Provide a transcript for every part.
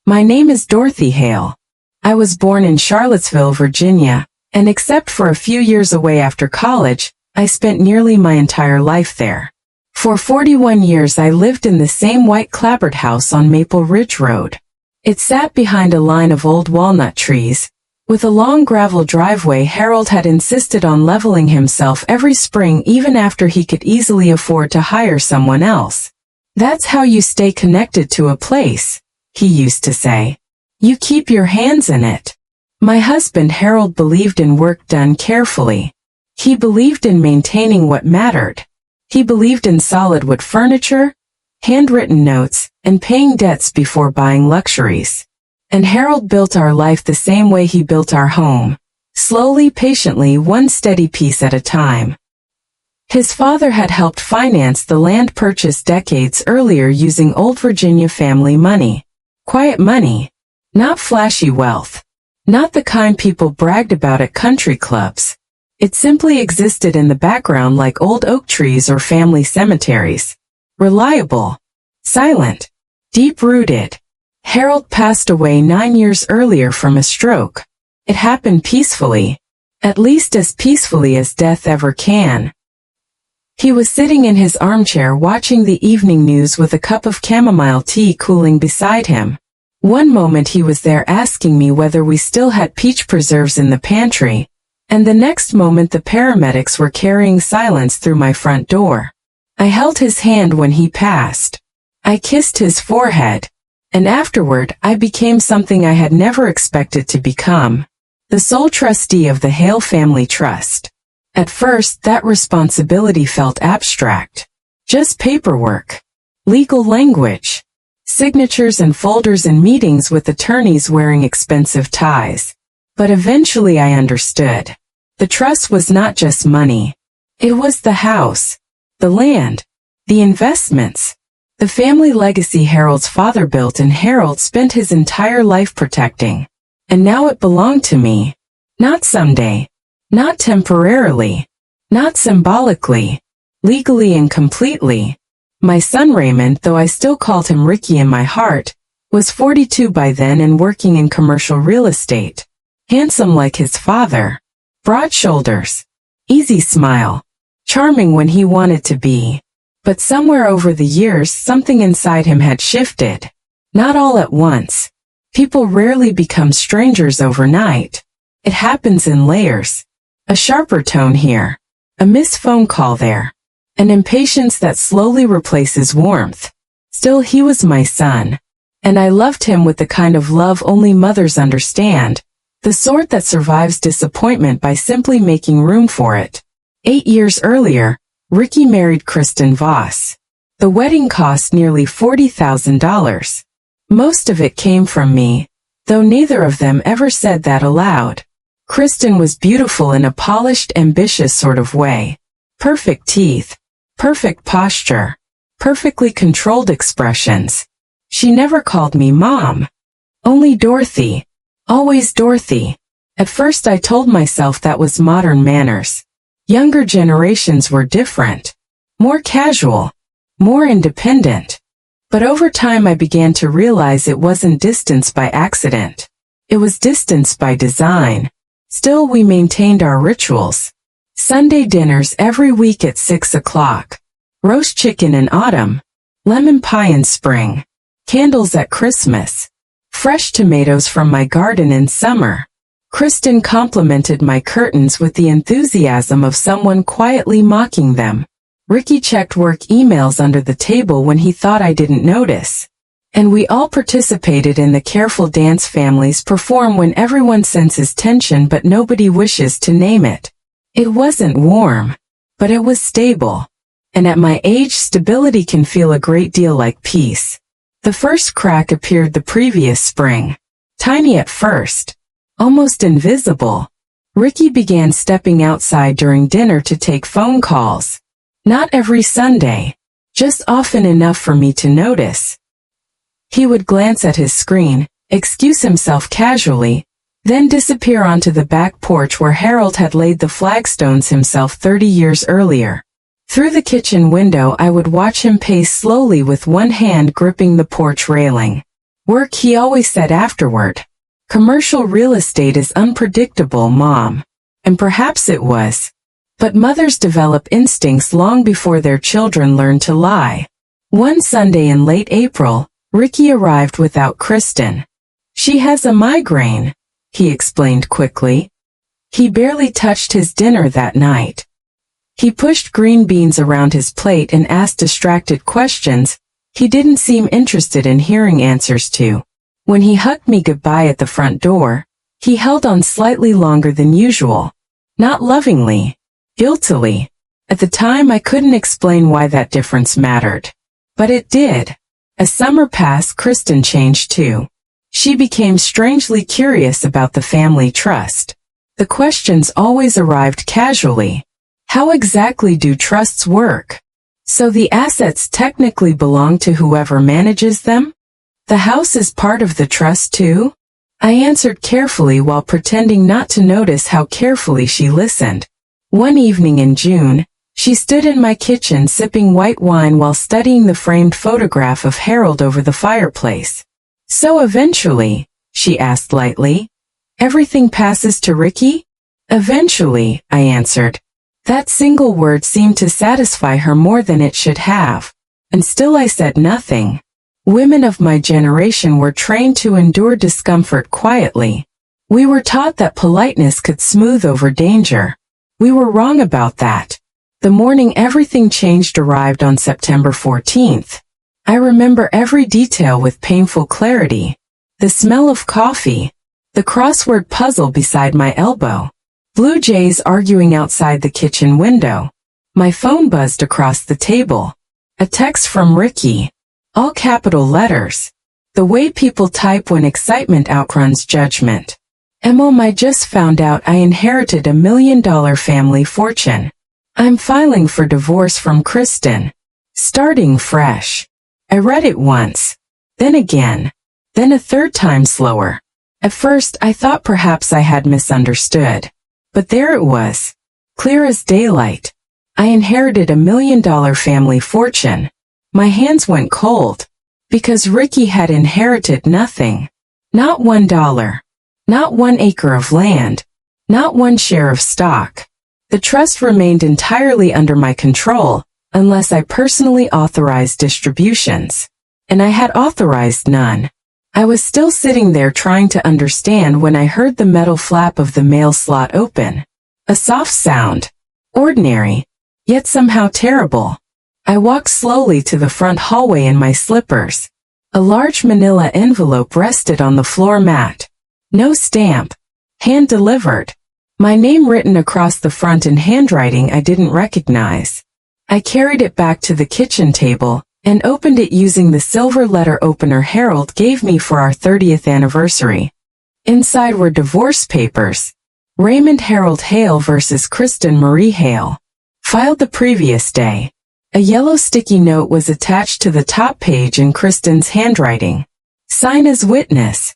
My name is Dorothy Hail. I was born in Charlottesville, Virginia, and except for a few years away after college, I spent nearly my entire life there. For 41 years I lived in the same white clapboard house on Maple Ridge Road. It sat behind a line of old walnut trees. With a long gravel driveway, Harold had insisted on leveling himself every spring even after he could easily afford to hire someone else. "That's how you stay connected to a place," he used to say. "You keep your hands in it." My husband Harold believed in work done carefully. He believed in maintaining what mattered. He believed in solid wood furniture, handwritten notes, and paying debts before buying luxuries. And Harold built our life the same way he built our home, slowly, patiently, one steady piece at a time. His father had helped finance the land purchased decades earlier using old Virginia family money. Quiet money. Not flashy wealth. Not the kind people bragged about at country clubs. It simply existed in the background like old oak trees or family cemeteries. Reliable. Silent. Deep-rooted. Harold passed away 9 years earlier from a stroke. It happened peacefully. At least as peacefully as death ever can. He was sitting in his armchair watching the evening news with a cup of chamomile tea cooling beside him. One moment he was there asking me whether we still had peach preserves in the pantry, and the next moment the paramedics were carrying silence through my front door. I held his hand when he passed. I kissed his forehead, and afterward I became something I had never expected to become, the sole trustee of the Hail Family Trust. At first that responsibility felt abstract. Just paperwork. Legal language. Signatures and folders and meetings with attorneys wearing expensive ties. But eventually I understood. The trust was not just money. It was the house, the land, the investments, the family legacy Harold's father built and Harold spent his entire life protecting. And now it belonged to me. Not someday. Not temporarily. Not symbolically. Legally and completely. My son Raymond, though I still called him Ricky in my heart, was 42 by then and working in commercial real estate. Handsome like his father. Broad shoulders. Easy smile. Charming when he wanted to be. But somewhere over the years something inside him had shifted. Not all at once. People rarely become strangers overnight. It happens in layers. A sharper tone here. A missed phone call there. An impatience that slowly replaces warmth. Still, he was my son. And I loved him with the kind of love only mothers understand. The sort that survives disappointment by simply making room for it. 8 years earlier, Ricky married Kristen Voss. The wedding cost nearly $40,000. Most of it came from me, though neither of them ever said that aloud. Kristen was beautiful in a polished, ambitious sort of way. Perfect teeth. Perfect posture. Perfectly controlled expressions. She never called me Mom. Only Dorothy. Always Dorothy. At first I told myself that was modern manners. Younger generations were different. More casual. More independent. But over time I began to realize it wasn't distance by accident. It was distance by design. Still, we maintained our rituals. Sunday dinners every week at 6 o'clock. Roast chicken in autumn. Lemon pie in spring. Candles at Christmas. Fresh tomatoes from my garden in summer. Kristen complimented my curtains with the enthusiasm of someone quietly mocking them. Ricky checked work emails under the table when he thought I didn't notice. And we all participated in the careful dance families perform when everyone senses tension but nobody wishes to name it. It wasn't warm, but it was stable. And at my age, stability can feel a great deal like peace. The first crack appeared the previous spring. Tiny at first. Almost invisible. Ricky began stepping outside during dinner to take phone calls. Not every Sunday. Just often enough for me to notice. He would glance at his screen, excuse himself casually, then disappear onto the back porch where Harold had laid the flagstones himself 30 years earlier. Through the kitchen window I would watch him pace slowly with one hand gripping the porch railing. Work, he always said afterward. Commercial real estate is unpredictable, Mom. And perhaps it was. But mothers develop instincts long before their children learn to lie. One Sunday in late April, Ricky arrived without Kristen. She has a migraine, he explained quickly. He barely touched his dinner that night. He pushed green beans around his plate and asked distracted questions he didn't seem interested in hearing answers to. When he hugged me goodbye at the front door, he held on slightly longer than usual. Not lovingly, guiltily. At the time I couldn't explain why that difference mattered. But it did. As summer passed, Kristen changed too. She became strangely curious about the family trust. The questions always arrived casually. How exactly do trusts work? So the assets technically belong to whoever manages them? The house is part of the trust too? I answered carefully while pretending not to notice how carefully she listened. One evening in June, she stood in my kitchen sipping white wine while studying the framed photograph of Harold over the fireplace. So eventually, she asked lightly, everything passes to Ricky? Eventually, I answered. That single word seemed to satisfy her more than it should have. And still I said nothing. Women of my generation were trained to endure discomfort quietly. We were taught that politeness could smooth over danger. We were wrong about that. The morning everything changed arrived on September 14th. I remember every detail with painful clarity. The smell of coffee. The crossword puzzle beside my elbow. Blue jays arguing outside the kitchen window. My phone buzzed across the table. A text from Ricky. All capital letters. The way people type when excitement outruns judgment. Mom, I just found out I inherited $1 million family fortune. I'm filing for divorce from Kristen. Starting fresh. I read it once. Then again. Then a third time slower. At first I thought perhaps I had misunderstood. But there it was. Clear as daylight. I inherited $1 million family fortune. My hands went cold. Because Ricky had inherited nothing. Not $1. Not 1 acre of land. Not 1 share of stock. The trust remained entirely under my control, unless I personally authorized distributions. And I had authorized none. I was still sitting there trying to understand when I heard the metal flap of the mail slot open. A soft sound. Ordinary. Yet somehow terrible. I walked slowly to the front hallway in my slippers. A large manila envelope rested on the floor mat. No stamp. Hand-delivered. My name written across the front in handwriting I didn't recognize. I carried it back to the kitchen table and opened it using the silver letter opener Harold gave me for our 30th anniversary. Inside were divorce papers. Raymond Harold Hale versus Kristen Marie Hale. Filed the previous day. A yellow sticky note was attached to the top page in Kristen's handwriting. Sign as witness.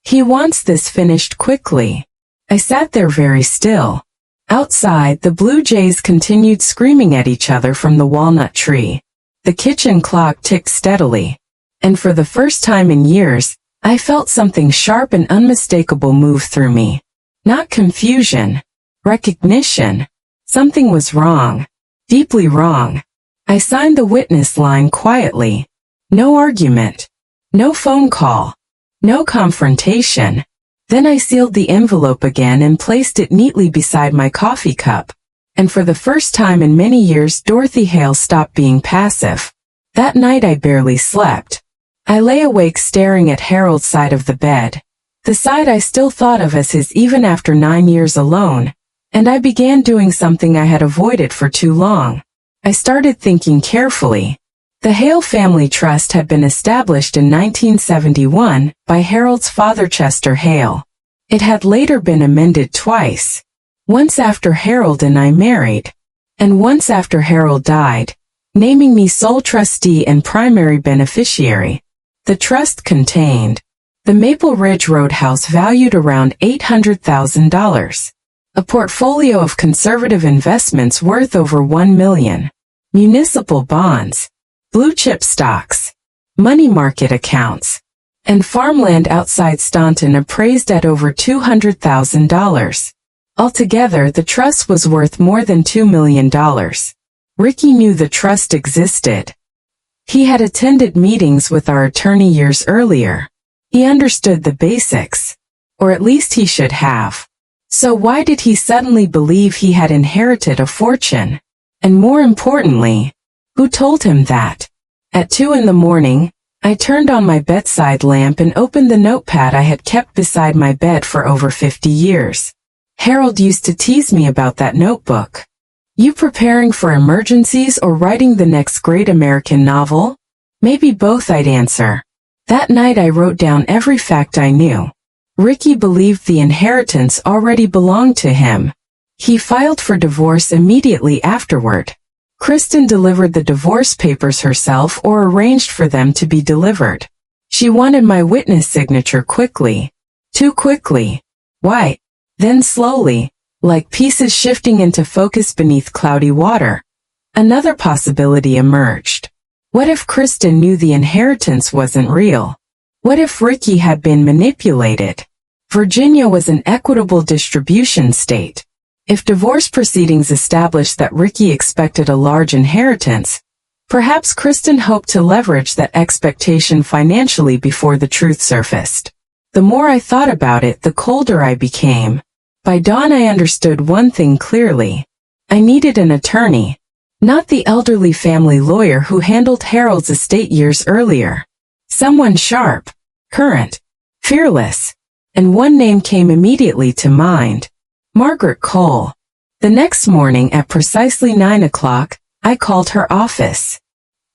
He wants this finished quickly. I sat there very still. Outside, the blue jays continued screaming at each other from the walnut tree. The kitchen clock ticked steadily. And for the first time in years, I felt something sharp and unmistakable move through me. Not confusion. Recognition. Something was wrong. Deeply wrong. I signed the witness line quietly. No argument. No phone call. No confrontation. Then I sealed the envelope again and placed it neatly beside my coffee cup. And for the first time in many years, Dorothy Hail stopped being passive. That night I barely slept. I lay awake staring at Harold's side of the bed. The side I still thought of as his even after 9 years alone. And I began doing something I had avoided for too long. I started thinking carefully. The Hale Family Trust had been established in 1971 by Harold's father Chester Hale. It had later been amended twice. Once after Harold and I married, and once after Harold died, naming me sole trustee and primary beneficiary. The trust contained the Maple Ridge Roadhouse valued around $800,000. A portfolio of conservative investments worth over $1 million. Municipal bonds. Blue chip stocks. Money market accounts. and farmland outside Staunton appraised at over $200,000. Altogether, the trust was worth more than $2 million. Ricky knew the trust existed. He had attended meetings with our attorney years earlier. He understood the basics. Or at least he should have. So why did he suddenly believe he had inherited a fortune? And more importantly, who told him that? At 2 in the morning, I turned on my bedside lamp and opened the notepad I had kept beside my bed for over 50 years. Harold used to tease me about that notebook. You preparing for emergencies or writing the next great American novel? Maybe both, I'd answer. That night I wrote down every fact I knew. Ricky believed the inheritance already belonged to him. He filed for divorce immediately afterward. Kristen delivered the divorce papers herself or arranged for them to be delivered. She wanted my witness signature quickly. Too quickly. Why? Then slowly, like pieces shifting into focus beneath cloudy water. Another possibility emerged. What if Kristen knew the inheritance wasn't real? What if Ricky had been manipulated? Virginia was an equitable distribution state. If divorce proceedings established that Ricky expected a large inheritance, perhaps Kristen hoped to leverage that expectation financially before the truth surfaced. The more I thought about it, the colder I became. By dawn I understood one thing clearly. I needed an attorney. Not the elderly family lawyer who handled Harold's estate years earlier. Someone sharp, current, fearless. And one name came immediately to mind. Margaret Cole. The next morning at precisely 9 o'clock, I called her office.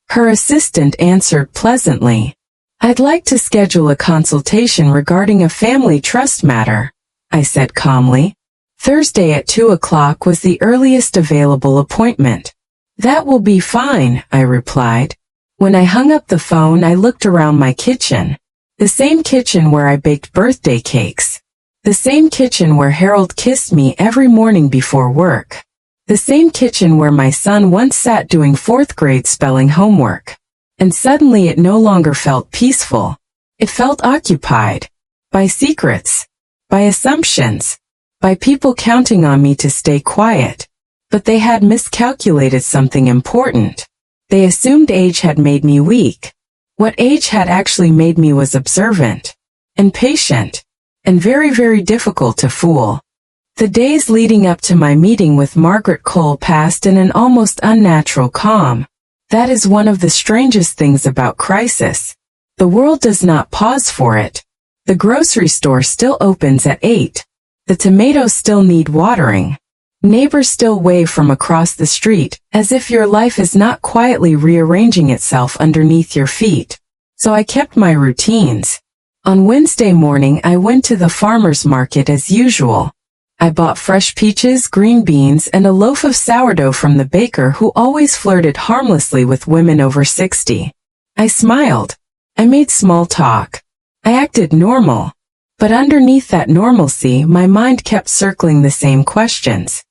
Her assistant answered pleasantly. I'd like to schedule a consultation regarding a family trust matter, I said calmly. Thursday at 2 o'clock was the earliest available appointment. That will be fine, I replied. When I hung up the phone, I looked around my kitchen. The same kitchen where I baked birthday cakes. The same kitchen where Harold kissed me every morning before work. The same kitchen where my son once sat doing 4th grade spelling homework. And suddenly it no longer felt peaceful. It felt occupied. By secrets. By assumptions. By people counting on me to stay quiet. But they had miscalculated something important. They assumed age had made me weak. What age had actually made me was observant. And patient. And very, very difficult to fool. The days leading up to my meeting with Margaret Cole passed in an almost unnatural calm. That is one of the strangest things about crisis. The world does not pause for it. The grocery store still opens at 8. The tomatoes still need watering. Neighbors still wave from across the street, as if your life is not quietly rearranging itself underneath your feet. So I kept my routines. On Wednesday morning I went to the farmer's market as usual. I bought fresh peaches, green beans, and a loaf of sourdough from the baker who always flirted harmlessly with women over 60. I smiled. I made small talk. I acted normal. But underneath that normalcy, my mind kept circling the same questions.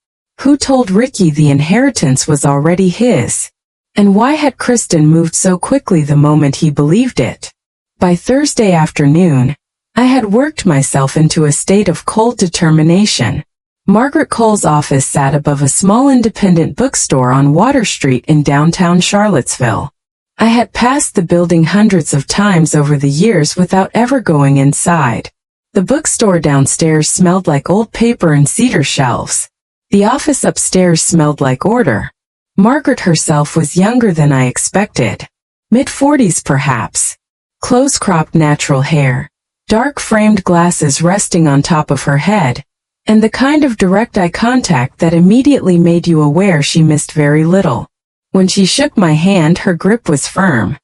Who told Ricky the inheritance was already his? And why had Kristen moved so quickly the moment he believed it? By Thursday afternoon, I had worked myself into a state of cold determination. Margaret Cole's office sat above a small independent bookstore on Water Street in downtown Charlottesville. I had passed the building hundreds of times over the years without ever going inside. The bookstore downstairs smelled like old paper and cedar shelves. The office upstairs smelled like order. Margaret herself was younger than I expected. Mid-40s perhaps. Close-cropped natural hair. Dark framed glasses resting on top of her head. And the kind of direct eye contact that immediately made you aware she missed very little. When she shook my hand, her grip was firm.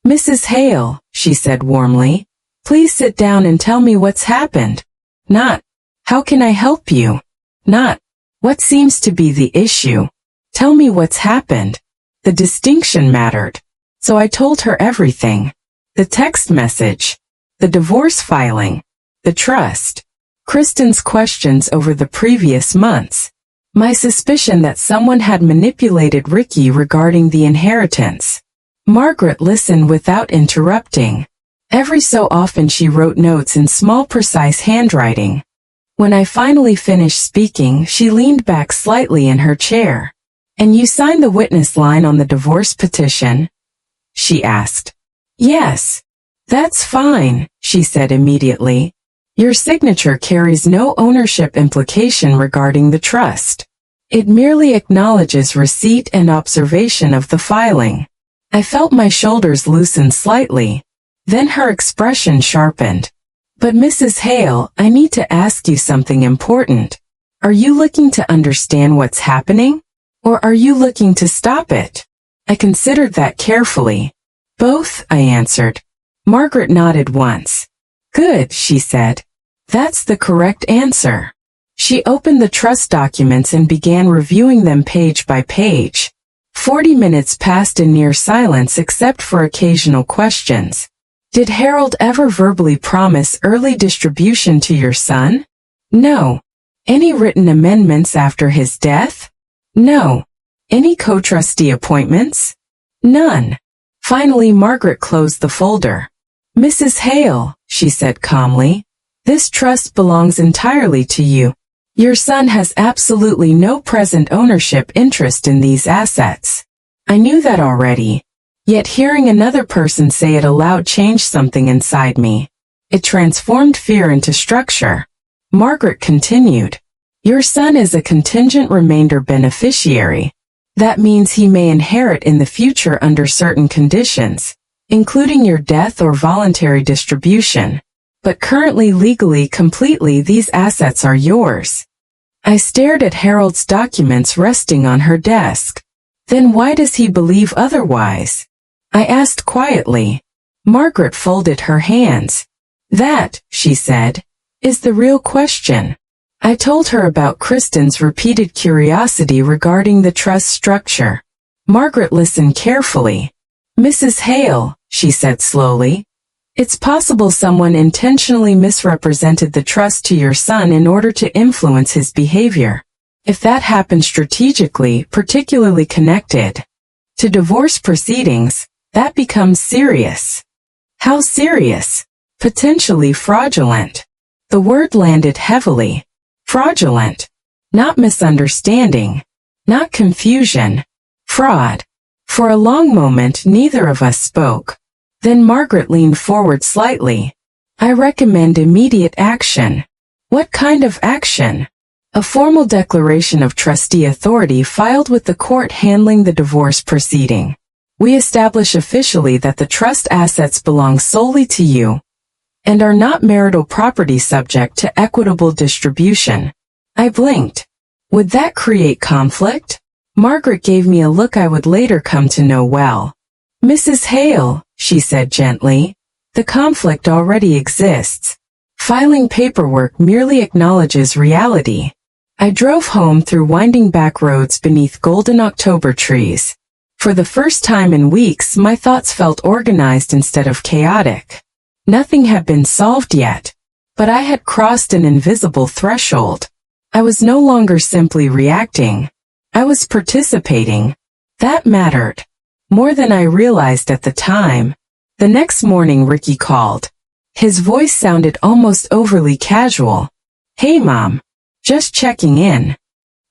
"Mrs. Hale," she said warmly, "please sit down and tell me what's happened. Not, how can I help you? Not, what seems to be the issue? Tell me what's happened." The distinction mattered. So I told her everything. The text message. The divorce filing. The trust. Kristen's questions over the previous months. My suspicion that someone had manipulated Ricky regarding the inheritance. Margaret listened without interrupting. Every so often she wrote notes in small precise handwriting. When I finally finished speaking, she leaned back slightly in her chair. "And you signed the witness line on the divorce petition?" she asked. "Yes." "That's fine," she said immediately. "Your signature carries no ownership implication regarding the trust. It merely acknowledges receipt and observation of the filing." I felt my shoulders loosen slightly. Then her expression sharpened. "But Mrs. Hale, I need to ask you something important. Are you looking to understand what's happening? Or are you looking to stop it?" I considered that carefully. "Both," I answered. Margaret nodded once. "Good," she said. "That's the correct answer." She opened the trust documents and began reviewing them page by page. 40 minutes passed in near silence except for occasional questions. "Did Harold ever verbally promise early distribution to your son?" "No." "Any written amendments after his death?" "No." "Any co-trustee appointments?" "None." Finally, Margaret closed the folder. "Mrs. Hale," she said calmly, "this trust belongs entirely to you. Your son has absolutely no present ownership interest in these assets." I knew that already. Yet hearing another person say it aloud changed something inside me. It transformed fear into structure. Margaret continued, "Your son is a contingent remainder beneficiary. That means he may inherit in the future under certain conditions, including your death or voluntary distribution. But currently legally completely these assets are yours." I stared at Harold's documents resting on her desk. "Then why does he believe otherwise?" I asked quietly. Margaret folded her hands. "That," she said, "is the real question." I told her about Kristen's repeated curiosity regarding the trust structure. Margaret listened carefully. "Mrs. Hale," she said slowly, "it's possible someone intentionally misrepresented the trust to your son in order to influence his behavior. If that happened strategically, particularly connected to divorce proceedings, that becomes serious." "How serious?" "Potentially fraudulent." The word landed heavily. Fraudulent. Not misunderstanding. Not confusion. Fraud. For a long moment neither of us spoke. Then Margaret leaned forward slightly. "I recommend immediate action." "What kind of action?" "A formal declaration of trustee authority filed with the court handling the divorce proceeding. We establish officially that the trust assets belong solely to you and are not marital property subject to equitable distribution." I blinked. Would that create conflict? Margaret gave me a look I would later come to know well. "Mrs. Hale," she said gently, "the conflict already exists. Filing paperwork merely acknowledges reality." I drove home through winding back roads beneath golden October trees. For the first time in weeks, my thoughts felt organized instead of chaotic. Nothing had been solved yet, but I had crossed an invisible threshold. I was no longer simply reacting. I was participating. That mattered. More than I realized at the time. The next morning Ricky called. His voice sounded almost overly casual. "Hey Mom. Just checking in."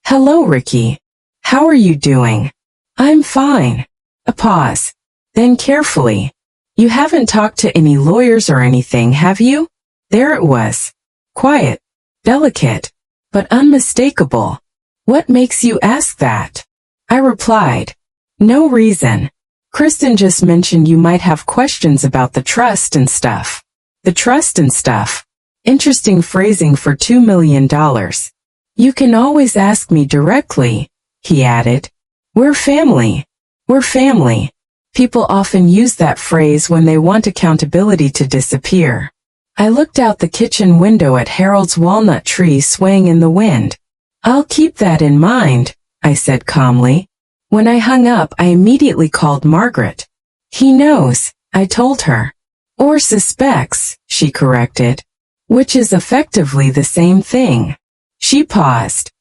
"Hello Ricky. How are you doing?" "I'm fine." A pause. Then carefully. "You haven't talked to any lawyers or anything, have you?" There it was. Quiet. Delicate. But unmistakable. "What makes you ask that?" I replied. "No reason. Kristen just mentioned you might have questions about the trust and stuff." The trust and stuff. Interesting phrasing for $2 million. "You can always ask me directly," he added. "We're family. We're family." People often use that phrase when they want accountability to disappear. I looked out the kitchen window at Harold's walnut tree swaying in the wind. "I'll keep that in mind," I said calmly. When I hung up, I immediately called Margaret. "He knows," I told her. "Or suspects," she corrected. "Which is effectively the same thing." She paused.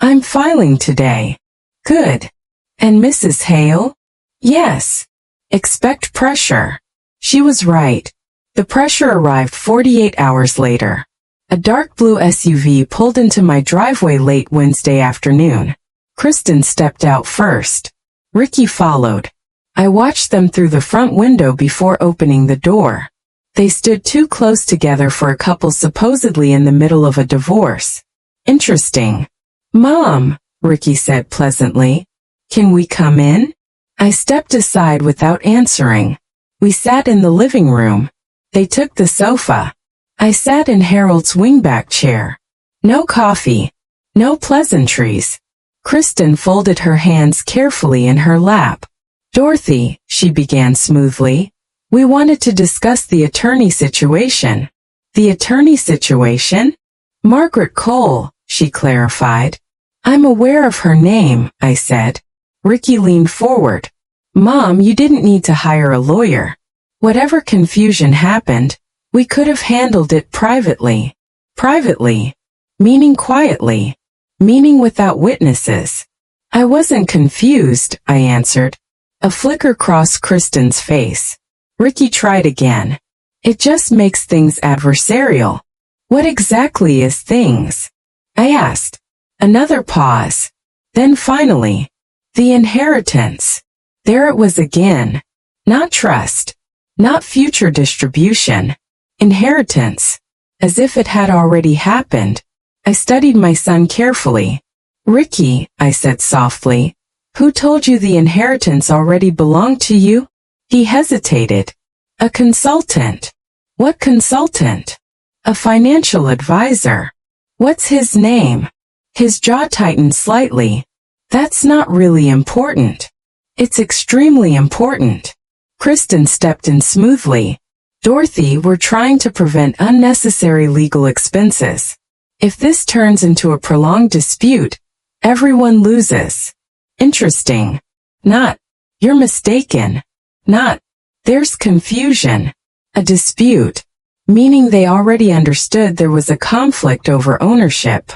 "I'm filing today." "Good. And Mrs. Hale?" "Yes. Expect pressure." She was right. The pressure arrived 48 hours later. A dark blue SUV pulled into my driveway late Wednesday afternoon. Kristen stepped out first. Ricky followed. I watched them through the front window before opening the door. They stood too close together for a couple supposedly in the middle of a divorce. Interesting. Mom, Ricky said pleasantly. Can we come in? I stepped aside without answering. We sat in the living room. They took the sofa. I sat in Harold's wingback chair. No coffee. No pleasantries. Kristen folded her hands carefully in her lap. Dorothy, she began smoothly. We wanted to discuss the attorney situation. The attorney situation? Margaret Cole, she clarified. I'm aware of her name, I said. Ricky leaned forward. Mom, you didn't need to hire a lawyer. Whatever confusion happened, we could have handled it privately. Privately? Meaning quietly. Meaning without witnesses. I wasn't confused, I answered. A flicker crossed Kristen's face. Ricky tried again. It just makes things adversarial. What exactly is things? I asked. Another pause. Then finally, the inheritance. There it was again. Not trust. Not future distribution. Inheritance. As if it had already happened. I studied my son carefully. Ricky, I said softly, who told you the inheritance already belonged to you? He hesitated. A consultant. What consultant? A financial advisor. What's his name? His jaw tightened slightly. That's not really important. It's extremely important. Kristen stepped in smoothly. Dorothy, we're trying to prevent unnecessary legal expenses. If this turns into a prolonged dispute, everyone loses. Interesting. Not. You're mistaken. Not. There's confusion. A dispute. Meaning they already understood there was a conflict over ownership.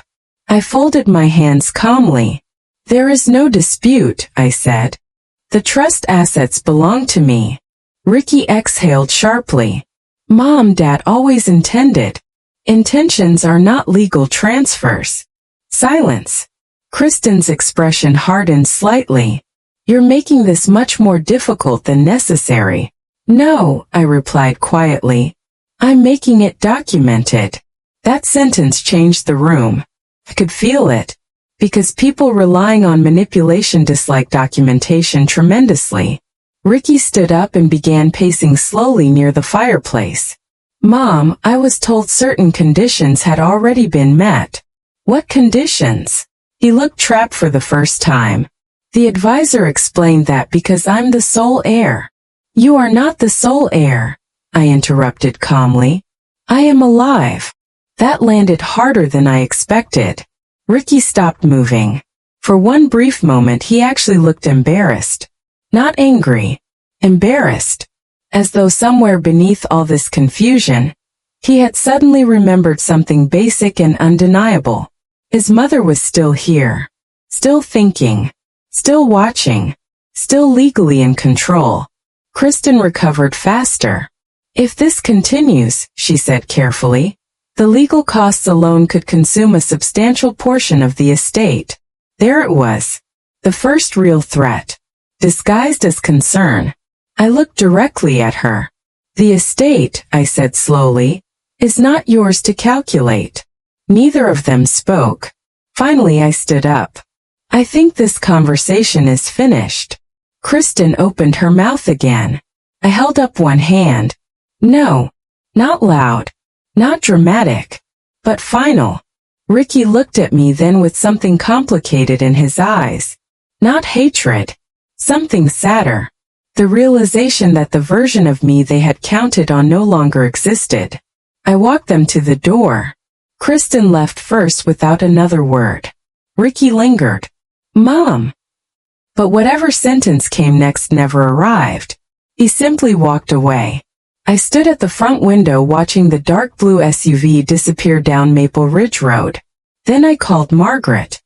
I folded my hands calmly. There is no dispute, I said. The trust assets belong to me. Ricky exhaled sharply. Mom, Dad always intended. Intentions are not legal transfers. Silence. Kristen's expression hardened slightly. You're making this much more difficult than necessary. No, I replied quietly. I'm making it documented. That sentence changed the room. I could feel it. Because people relying on manipulation dislike documentation tremendously. Ricky stood up and began pacing slowly near the fireplace. Mom, I was told certain conditions had already been met. What conditions? He looked trapped for the first time. The advisor explained that because I'm the sole heir. You are not the sole heir, I interrupted calmly. I am alive. That landed harder than I expected. Ricky stopped moving. For one brief moment he actually looked embarrassed. Not angry. Embarrassed. As though somewhere beneath all this confusion, he had suddenly remembered something basic and undeniable. His mother was still here. Still thinking. Still watching. Still legally in control. Kristen recovered faster. If this continues, she said carefully, the legal costs alone could consume a substantial portion of the estate. There it was. The first real threat. Disguised as concern. I looked directly at her. The estate, I said slowly, is not yours to calculate. Neither of them spoke. Finally I stood up. I think this conversation is finished. Kristen opened her mouth again. I held up one hand. No. Not loud. Not dramatic. But final. Ricky looked at me then with something complicated in his eyes. Not hatred. Something sadder. The realization that the version of me they had counted on no longer existed. I walked them to the door. Kristen left first without another word. Ricky lingered. Mom. But whatever sentence came next never arrived. He simply walked away. I stood at the front window watching the dark blue SUV disappear down Maple Ridge Road. Then I called Margaret.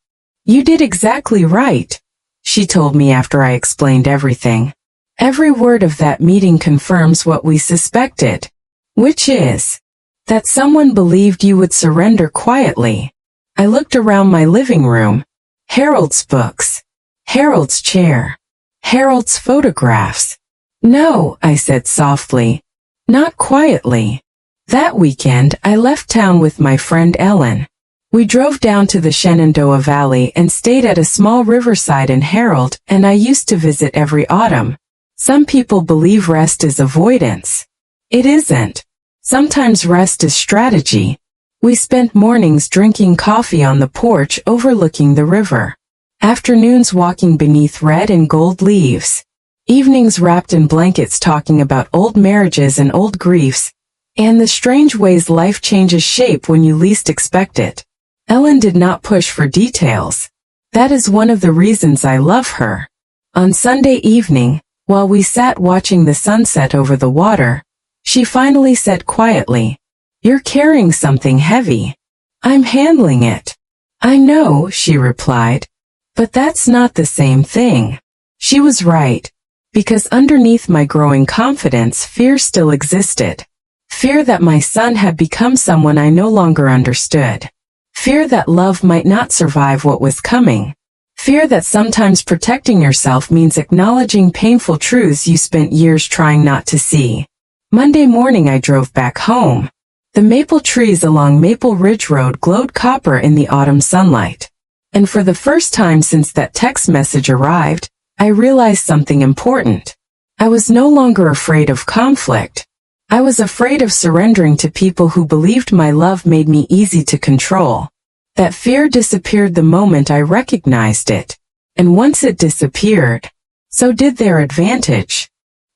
You did exactly right, she told me after I explained everything. Every word of that meeting confirms what we suspected. Which is that someone believed you would surrender quietly. I looked around my living room. Harold's books. Harold's chair. Harold's photographs. No, I said softly. Not quietly. That weekend, I left town with my friend Ellen. We drove down to the Shenandoah Valley and stayed at a small riverside in Harold, and I used to visit every autumn. Some people believe rest is avoidance. It isn't. Sometimes rest is strategy. We spent mornings drinking coffee on the porch overlooking the river. Afternoons walking beneath red and gold leaves. Evenings wrapped in blankets talking about old marriages and old griefs, and the strange ways life changes shape when you least expect it. Ellen did not push for details. That is one of the reasons I love her. On Sunday evening, while we sat watching the sunset over the water, she finally said quietly, "You're carrying something heavy." "I'm handling it." "I know," she replied. "But that's not the same thing." She was right, because underneath my growing confidence, fear still existed. Fear that my son had become someone I no longer understood. Fear that love might not survive what was coming. Fear that sometimes protecting yourself means acknowledging painful truths you spent years trying not to see. Monday morning I drove back home. The maple trees along Maple Ridge Road glowed copper in the autumn sunlight. And for the first time since that text message arrived, I realized something important. I was no longer afraid of conflict. I was afraid of surrendering to people who believed my love made me easy to control. That fear disappeared the moment I recognized it. And once it disappeared, so did their advantage.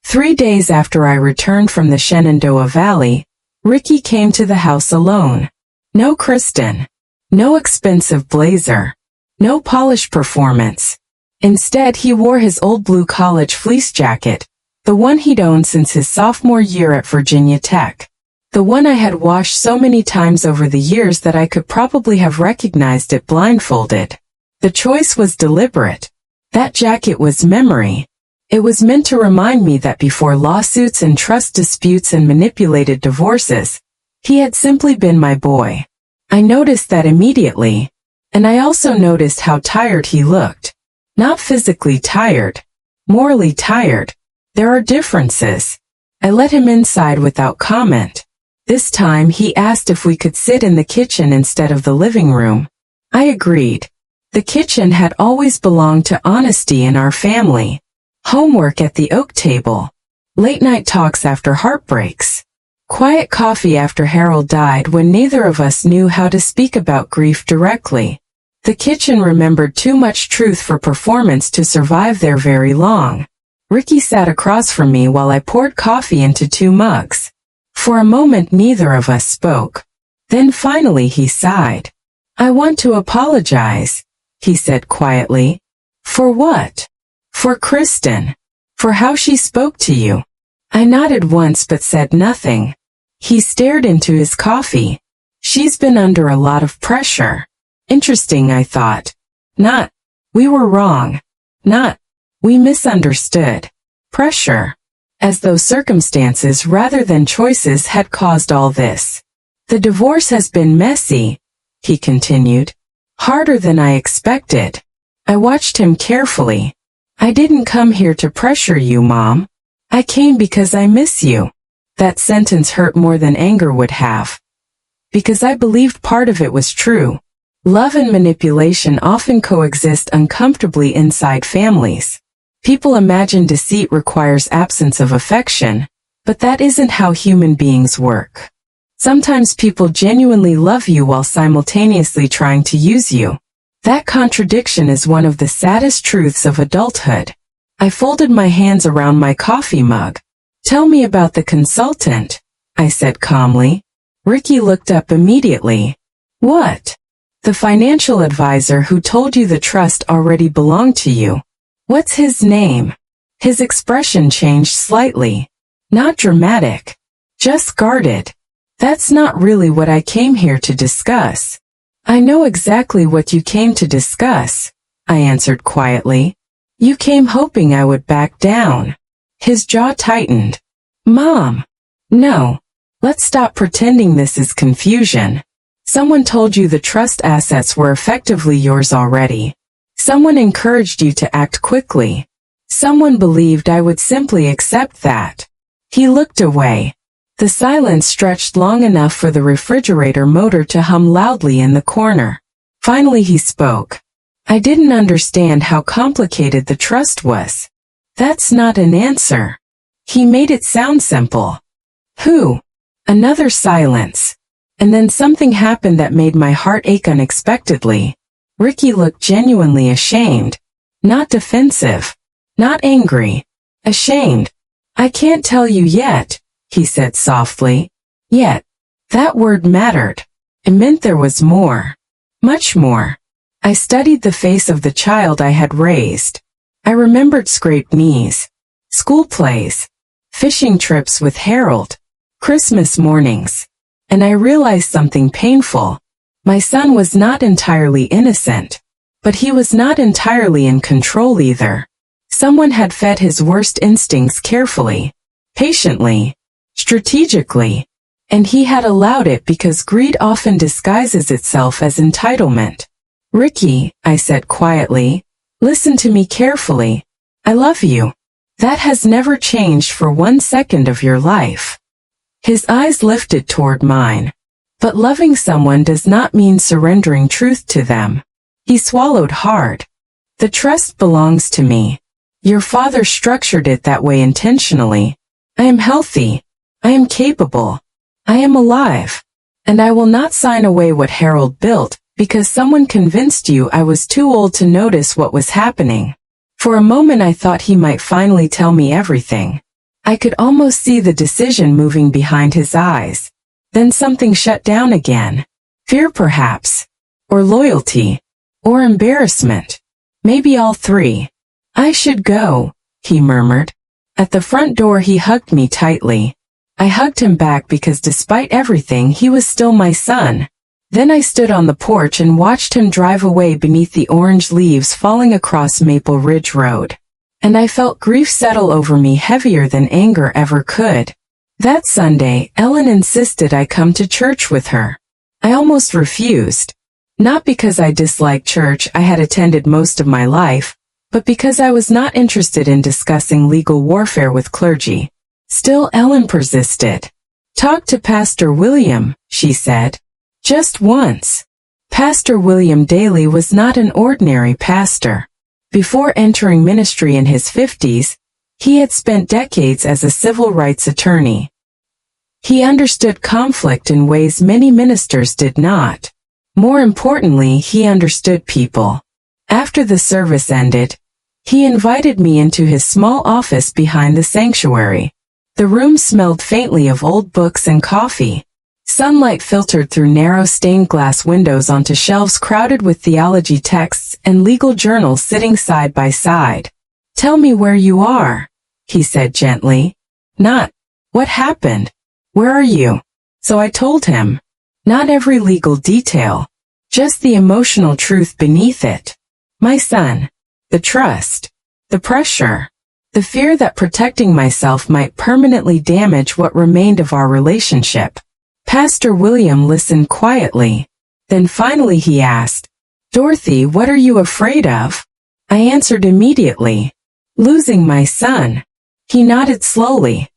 3 days after I returned from the Shenandoah Valley, Ricky came to the house alone. No Kristen. No expensive blazer. No polished performance. Instead, he wore his old blue college fleece jacket, the one he'd owned since his sophomore year at Virginia Tech. The one I had washed so many times over the years that I could probably have recognized it blindfolded. The choice was deliberate. That jacket was memory. It was meant to remind me that before lawsuits and trust disputes and manipulated divorces, he had simply been my boy. I noticed that immediately, and I also noticed how tired he looked. Not physically tired, morally tired. There are differences. I let him inside without comment. This time he asked if we could sit in the kitchen instead of the living room. I agreed. The kitchen had always belonged to honesty in our family. Homework at the oak table. Late-night talks after heartbreaks. Quiet coffee after Harold died when neither of us knew how to speak about grief directly. The kitchen remembered too much truth for performance to survive there very long. Ricky sat across from me while I poured coffee into 2 mugs. For a moment neither of us spoke. Then finally he sighed. "I want to apologize," he said quietly. "For what?" "For Kristen. For how she spoke to you." I nodded once but said nothing. He stared into his coffee. "She's been under a lot of pressure." Interesting, I thought. Not, "We were wrong." Not, "We misunderstood." Pressure. As though circumstances rather than choices had caused all this. "The divorce has been messy," he continued. "Harder than I expected." I watched him carefully. "I didn't come here to pressure you, Mom. I came because I miss you." That sentence hurt more than anger would have. Because I believed part of it was true. Love and manipulation often coexist uncomfortably inside families. People imagine deceit requires absence of affection, but that isn't how human beings work. Sometimes people genuinely love you while simultaneously trying to use you. That contradiction is one of the saddest truths of adulthood. I folded my hands around my coffee mug. "Tell me about the consultant," I said calmly. Ricky looked up immediately. "What?" "The financial advisor who told you the trust already belonged to you. What's his name?" His expression changed slightly. Not dramatic. Just guarded. "That's not really what I came here to discuss." "I know exactly what you came to discuss," I answered quietly. "You came hoping I would back down." His jaw tightened. "Mom." "No. Let's stop pretending this is confusion. Someone told you the trust assets were effectively yours already. Someone encouraged you to act quickly. Someone believed I would simply accept that." He looked away. The silence stretched long enough for the refrigerator motor to hum loudly in the corner. Finally he spoke. "I didn't understand how complicated the trust was." "That's not an answer." He made it sound simple. "Who?" Another silence. And then something happened that made my heart ache unexpectedly. Ricky looked genuinely ashamed. Not defensive. Not angry. Ashamed. "I can't tell you yet," he said softly. Yet. That word mattered. It meant there was more. Much more. I studied the face of the child I had raised. I remembered scraped knees. School plays. Fishing trips with Harold. Christmas mornings. And I realized something painful. My son was not entirely innocent. But he was not entirely in control either. Someone had fed his worst instincts carefully. Patiently. Strategically. And he had allowed it because greed often disguises itself as entitlement. "Ricky," I said quietly, "listen to me carefully. I love you. That has never changed for 1 second of your life." His eyes lifted toward mine. "But loving someone does not mean surrendering truth to them." He swallowed hard. "The trust belongs to me. Your father structured it that way intentionally. I am healthy. I am capable. I am alive. And I will not sign away what Harold built because someone convinced you I was too old to notice what was happening." For a moment I thought he might finally tell me everything. I could almost see the decision moving behind his eyes. Then something shut down again. Fear perhaps. Or loyalty. Or embarrassment. Maybe all three. "I should go," he murmured. At the front door he hugged me tightly. I hugged him back because despite everything he was still my son. Then I stood on the porch and watched him drive away beneath the orange leaves falling across Maple Ridge Road. And I felt grief settle over me heavier than anger ever could. That Sunday, Ellen insisted I come to church with her. I almost refused. Not because I disliked church I had attended most of my life, but because I was not interested in discussing legal warfare with clergy. Still Ellen persisted. "Talk to Pastor William," she said. "Just once." Pastor William Daly was not an ordinary pastor. Before entering ministry in his 50s, he had spent decades as a civil rights attorney. He understood conflict in ways many ministers did not. More importantly, he understood people. After the service ended, he invited me into his small office behind the sanctuary. The room smelled faintly of old books and coffee. Sunlight filtered through narrow stained glass windows onto shelves crowded with theology texts and legal journals sitting side by side. "Tell me where you are," he said gently. Not, "What happened? Where are you?" So I told him. Not every legal detail. Just the emotional truth beneath it. My son. The trust. The pressure. The fear that protecting myself might permanently damage what remained of our relationship. Pastor William listened quietly. Then finally he asked, "Dorothy, what are you afraid of?" I answered immediately. "Losing my son." He nodded slowly.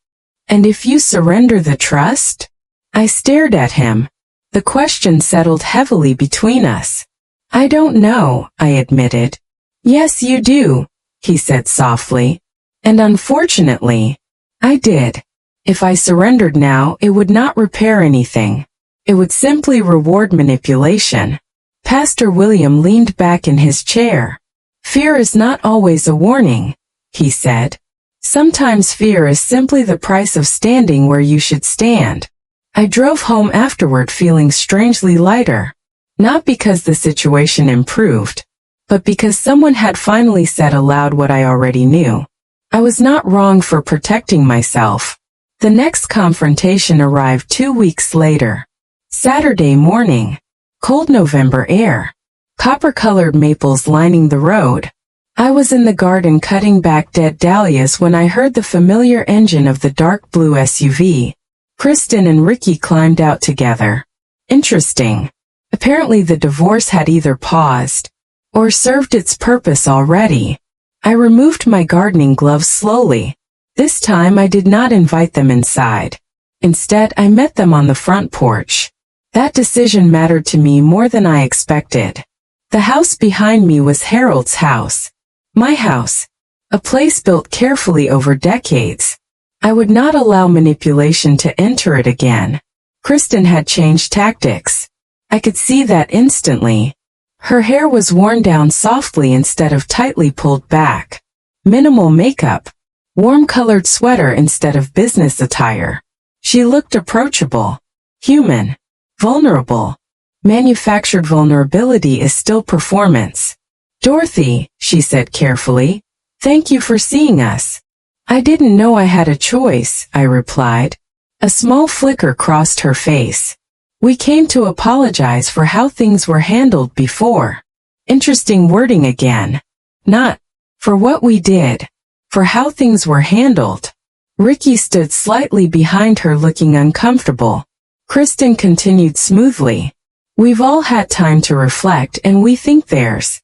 "And if you surrender the trust?" I stared at him. The question settled heavily between us. "I don't know," I admitted. "Yes, you do," he said softly. "And unfortunately, I did. If I surrendered now, it would not repair anything. It would simply reward manipulation." Pastor William leaned back in his chair. "Fear is not always a warning," he said. "Sometimes fear is simply the price of standing where you should stand." I drove home afterward feeling strangely lighter. Not because the situation improved, but because someone had finally said aloud what I already knew. I was not wrong for protecting myself. The next confrontation arrived 2 weeks later. Saturday morning. Cold November air. Copper-colored maples lining the road. I was in the garden cutting back dead dahlias when I heard the familiar engine of the dark blue SUV. Kristen and Ricky climbed out together. Interesting. Apparently the divorce had either paused or served its purpose already. I removed my gardening gloves slowly. This time I did not invite them inside. Instead, I met them on the front porch. That decision mattered to me more than I expected. The house behind me was Harold's house. My house. A place built carefully over decades. I would not allow manipulation to enter it again. Kristen had changed tactics. I could see that instantly. Her hair was worn down softly instead of tightly pulled back. Minimal makeup. Warm-colored sweater instead of business attire. She looked approachable. Human. Vulnerable. Manufactured vulnerability is still performance. Dorothy, she said carefully, thank you for seeing us. I didn't know I had a choice, I replied. A small flicker crossed her face. We came to apologize for how things were handled before. Interesting wording again. Not for what we did, for how things were handled. Ricky stood slightly behind her looking uncomfortable. Kristen continued smoothly. We've all had time to reflect and we think there's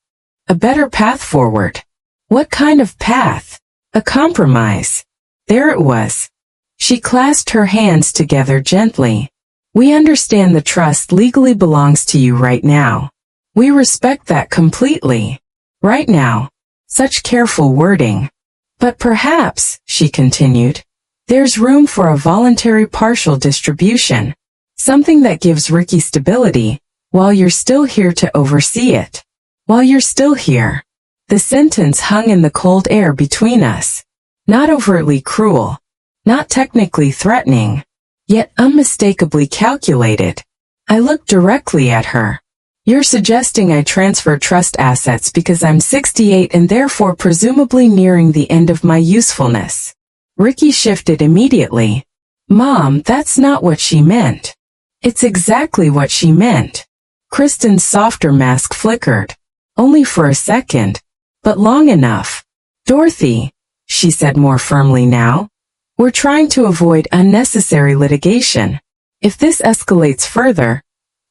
a better path forward. What kind of path? A compromise. There it was. She clasped her hands together gently. We understand the trust legally belongs to you right now. We respect that completely. Right now. Such careful wording. But perhaps, she continued, there's room for a voluntary partial distribution. Something that gives Ricky stability, while you're still here to oversee it. While you're still here. The sentence hung in the cold air between us. Not overtly cruel. Not technically threatening. Yet unmistakably calculated. I looked directly at her. You're suggesting I transfer trust assets because I'm 68 and therefore presumably nearing the end of my usefulness. Ricky shifted immediately. Mom, that's not what she meant. It's exactly what she meant. Kristen's softer mask flickered. Only for a second. But long enough. Dorothy, she said more firmly now. We're trying to avoid unnecessary litigation. If this escalates further,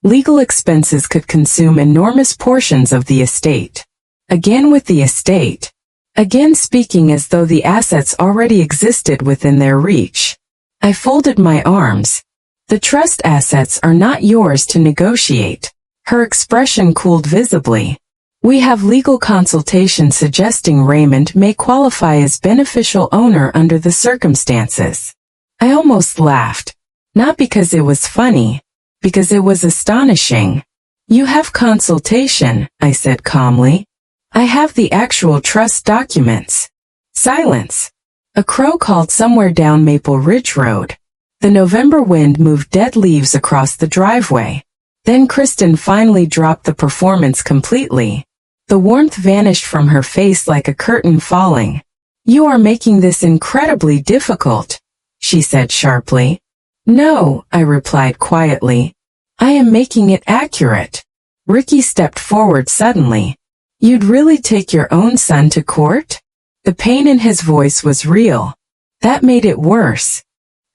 legal expenses could consume enormous portions of the estate. Again with the estate. Again speaking as though the assets already existed within their reach. I folded my arms. The trust assets are not yours to negotiate. Her expression cooled visibly. We have legal consultation suggesting Raymond may qualify as beneficial owner under the circumstances. I almost laughed. Not because it was funny, because it was astonishing. You have consultation, I said calmly. I have the actual trust documents. Silence. A crow called somewhere down Maple Ridge Road. The November wind moved dead leaves across the driveway. Then Kristen finally dropped the performance completely. The warmth vanished from her face like a curtain falling. You are making this incredibly difficult, she said sharply. No, I replied quietly. I am making it accurate. Ricky stepped forward suddenly. You'd really take your own son to court? The pain in his voice was real. That made it worse.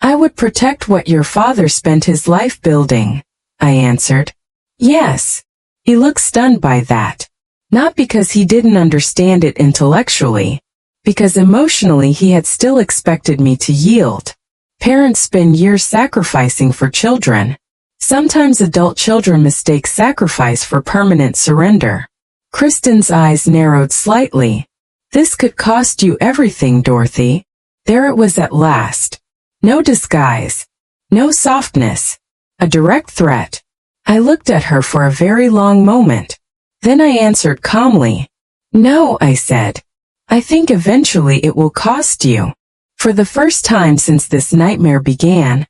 I would protect what your father spent his life building, I answered. Yes. He looked stunned by that. Not because he didn't understand it intellectually, because emotionally he had still expected me to yield. Parents spend years sacrificing for children. Sometimes adult children mistake sacrifice for permanent surrender. Kristen's eyes narrowed slightly. This could cost you everything, Dorothy. There it was at last. No disguise. No softness. A direct threat. I looked at her for a very long moment. Then I answered calmly. No, I said. I think eventually it will cost you. For the first time since this nightmare began,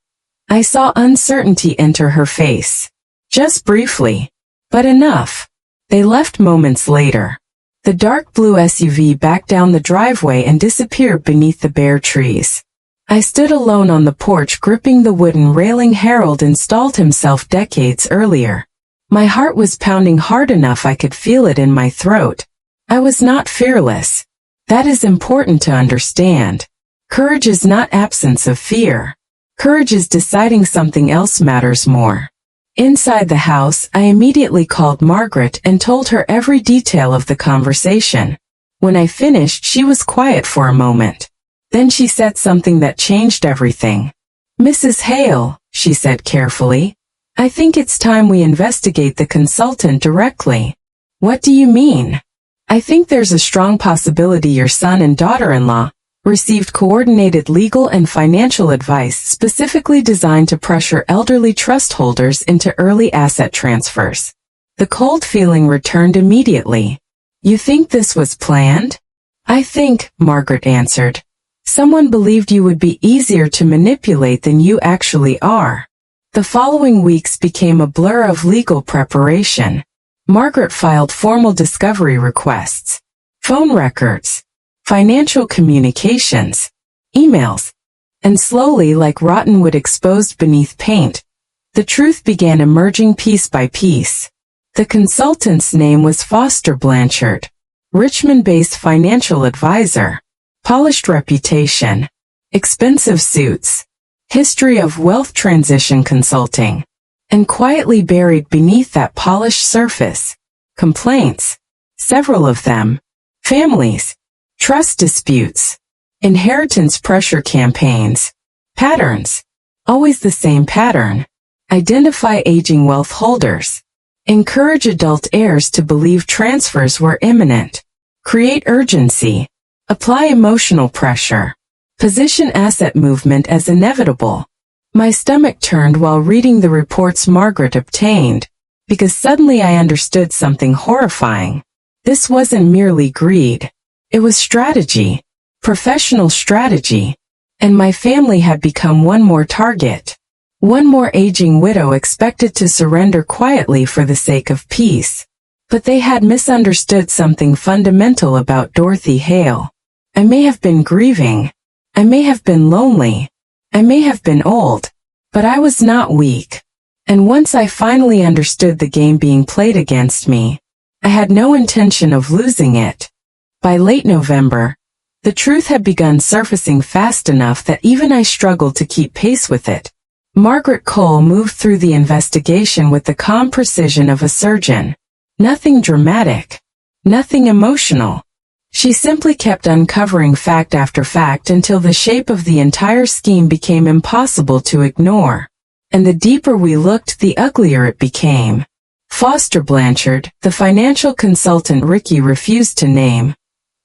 I saw uncertainty enter her face. Just briefly. But enough. They left moments later. The dark blue SUV backed down the driveway and disappeared beneath the bare trees. I stood alone on the porch gripping the wooden railing Harold installed himself decades earlier. My heart was pounding hard enough I could feel it in my throat. I was not fearless. That is important to understand. Courage is not absence of fear. Courage is deciding something else matters more. Inside the house, I immediately called Margaret and told her every detail of the conversation. When I finished, she was quiet for a moment. Then she said something that changed everything. "Mrs. Hale," she said carefully, "I think it's time we investigate the consultant directly." "What do you mean?" "I think there's a strong possibility your son and daughter-in-law received coordinated legal and financial advice specifically designed to pressure elderly trust holders into early asset transfers." The cold feeling returned immediately. "You think this was planned?" "I think," Margaret answered, "someone believed you would be easier to manipulate than you actually are." The following weeks became a blur of legal preparation. Margaret filed formal discovery requests, phone records, financial communications, emails, and slowly, like rotten wood exposed beneath paint, the truth began emerging piece by piece. The consultant's name was Foster Blanchard, Richmond-based financial advisor, polished reputation, expensive suits, history of wealth transition consulting, and quietly buried beneath that polished surface, complaints, several of them, families, trust disputes, inheritance pressure campaigns, patterns, always the same pattern. Identify aging wealth holders. Encourage adult heirs to believe transfers were imminent. Create urgency. Apply emotional pressure. Position asset movement as inevitable. My stomach turned while reading the reports Margaret obtained, because suddenly I understood something horrifying. This wasn't merely greed. It was strategy, professional strategy, and my family had become one more target. One more aging widow expected to surrender quietly for the sake of peace. But they had misunderstood something fundamental about Dorothy Hail. I may have been grieving. I may have been lonely. I may have been old. But I was not weak. And once I finally understood the game being played against me, I had no intention of losing it. By late November, the truth had begun surfacing fast enough that even I struggled to keep pace with it. Margaret Cole moved through the investigation with the calm precision of a surgeon. Nothing dramatic. Nothing emotional. She simply kept uncovering fact after fact until the shape of the entire scheme became impossible to ignore. And the deeper we looked, the uglier it became. Foster Blanchard, the financial consultant Ricky refused to name,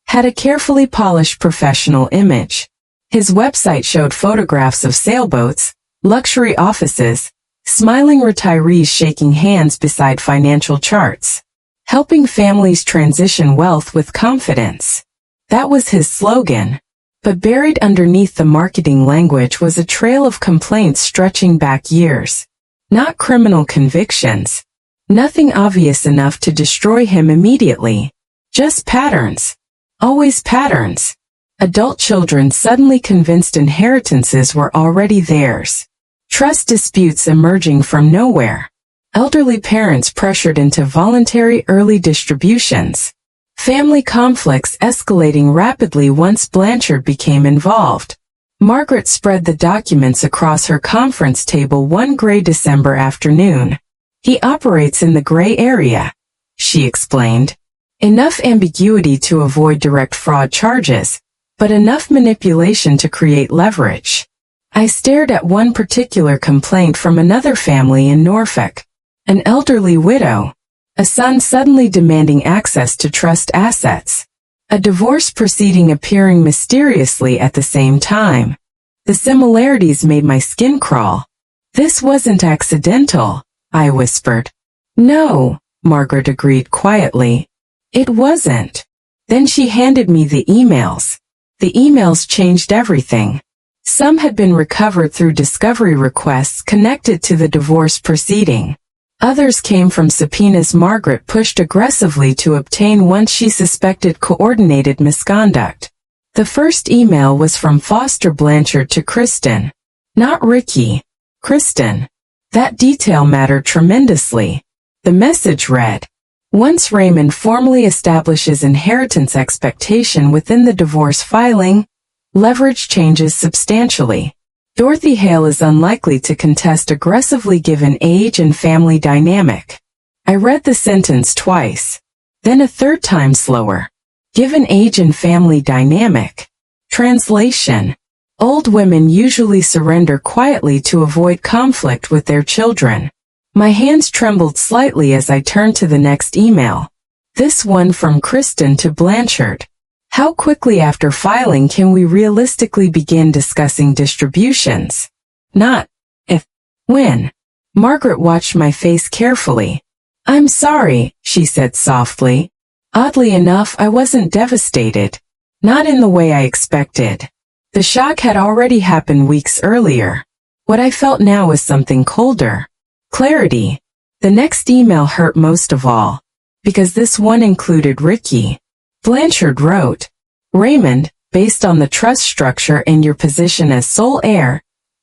had a carefully polished professional image. His website showed photographs of sailboats, luxury offices, smiling retirees shaking hands beside financial charts, helping families transition wealth with confidence. That was his slogan. But buried underneath the marketing language was a trail of complaints stretching back years. Not criminal convictions. Nothing obvious enough to destroy him immediately. Just patterns. Always patterns. Adult children suddenly convinced inheritances were already theirs. Trust disputes emerging from nowhere. Elderly parents pressured into voluntary early distributions. Family conflicts escalating rapidly once Blanchard became involved. Margaret spread the documents across her conference table one gray December afternoon. "He operates in the gray area," she explained. "Enough ambiguity to avoid direct fraud charges, but enough manipulation to create leverage." I stared at one particular complaint from another family in Norfolk. An elderly widow. A son suddenly demanding access to trust assets. A divorce proceeding appearing mysteriously at the same time. The similarities made my skin crawl. "This wasn't accidental," I whispered. "No," Margaret agreed quietly. "It wasn't." Then she handed me the emails. The emails changed everything. Some had been recovered through discovery requests connected to the divorce proceeding. Others came from subpoenas Margaret pushed aggressively to obtain once she suspected coordinated misconduct. The first email was from Foster Blanchard to Kristen. Not Ricky. Kristen. That detail mattered tremendously. The message read, "Once Raymond formally establishes inheritance expectation within the divorce filing, leverage changes substantially. Dorothy Hail is unlikely to contest aggressively given age and family dynamic. I read the sentence twice, then a third time slower. Given age and family dynamic. Translation. Old women usually surrender quietly to avoid conflict with their children. My hands trembled slightly as I turned to the next email. This one from Kristen to Blanchard. How quickly after filing can we realistically begin discussing distributions? Not if, when. Margaret watched my face carefully. I'm sorry, she said softly. Oddly enough, I wasn't devastated. Not in the way I expected. The shock had already happened weeks earlier. What I felt now was something colder. Clarity. The next email hurt most of all, because this one included Ricky. Blanchard wrote, Raymond, based on the trust structure and your position as sole heir,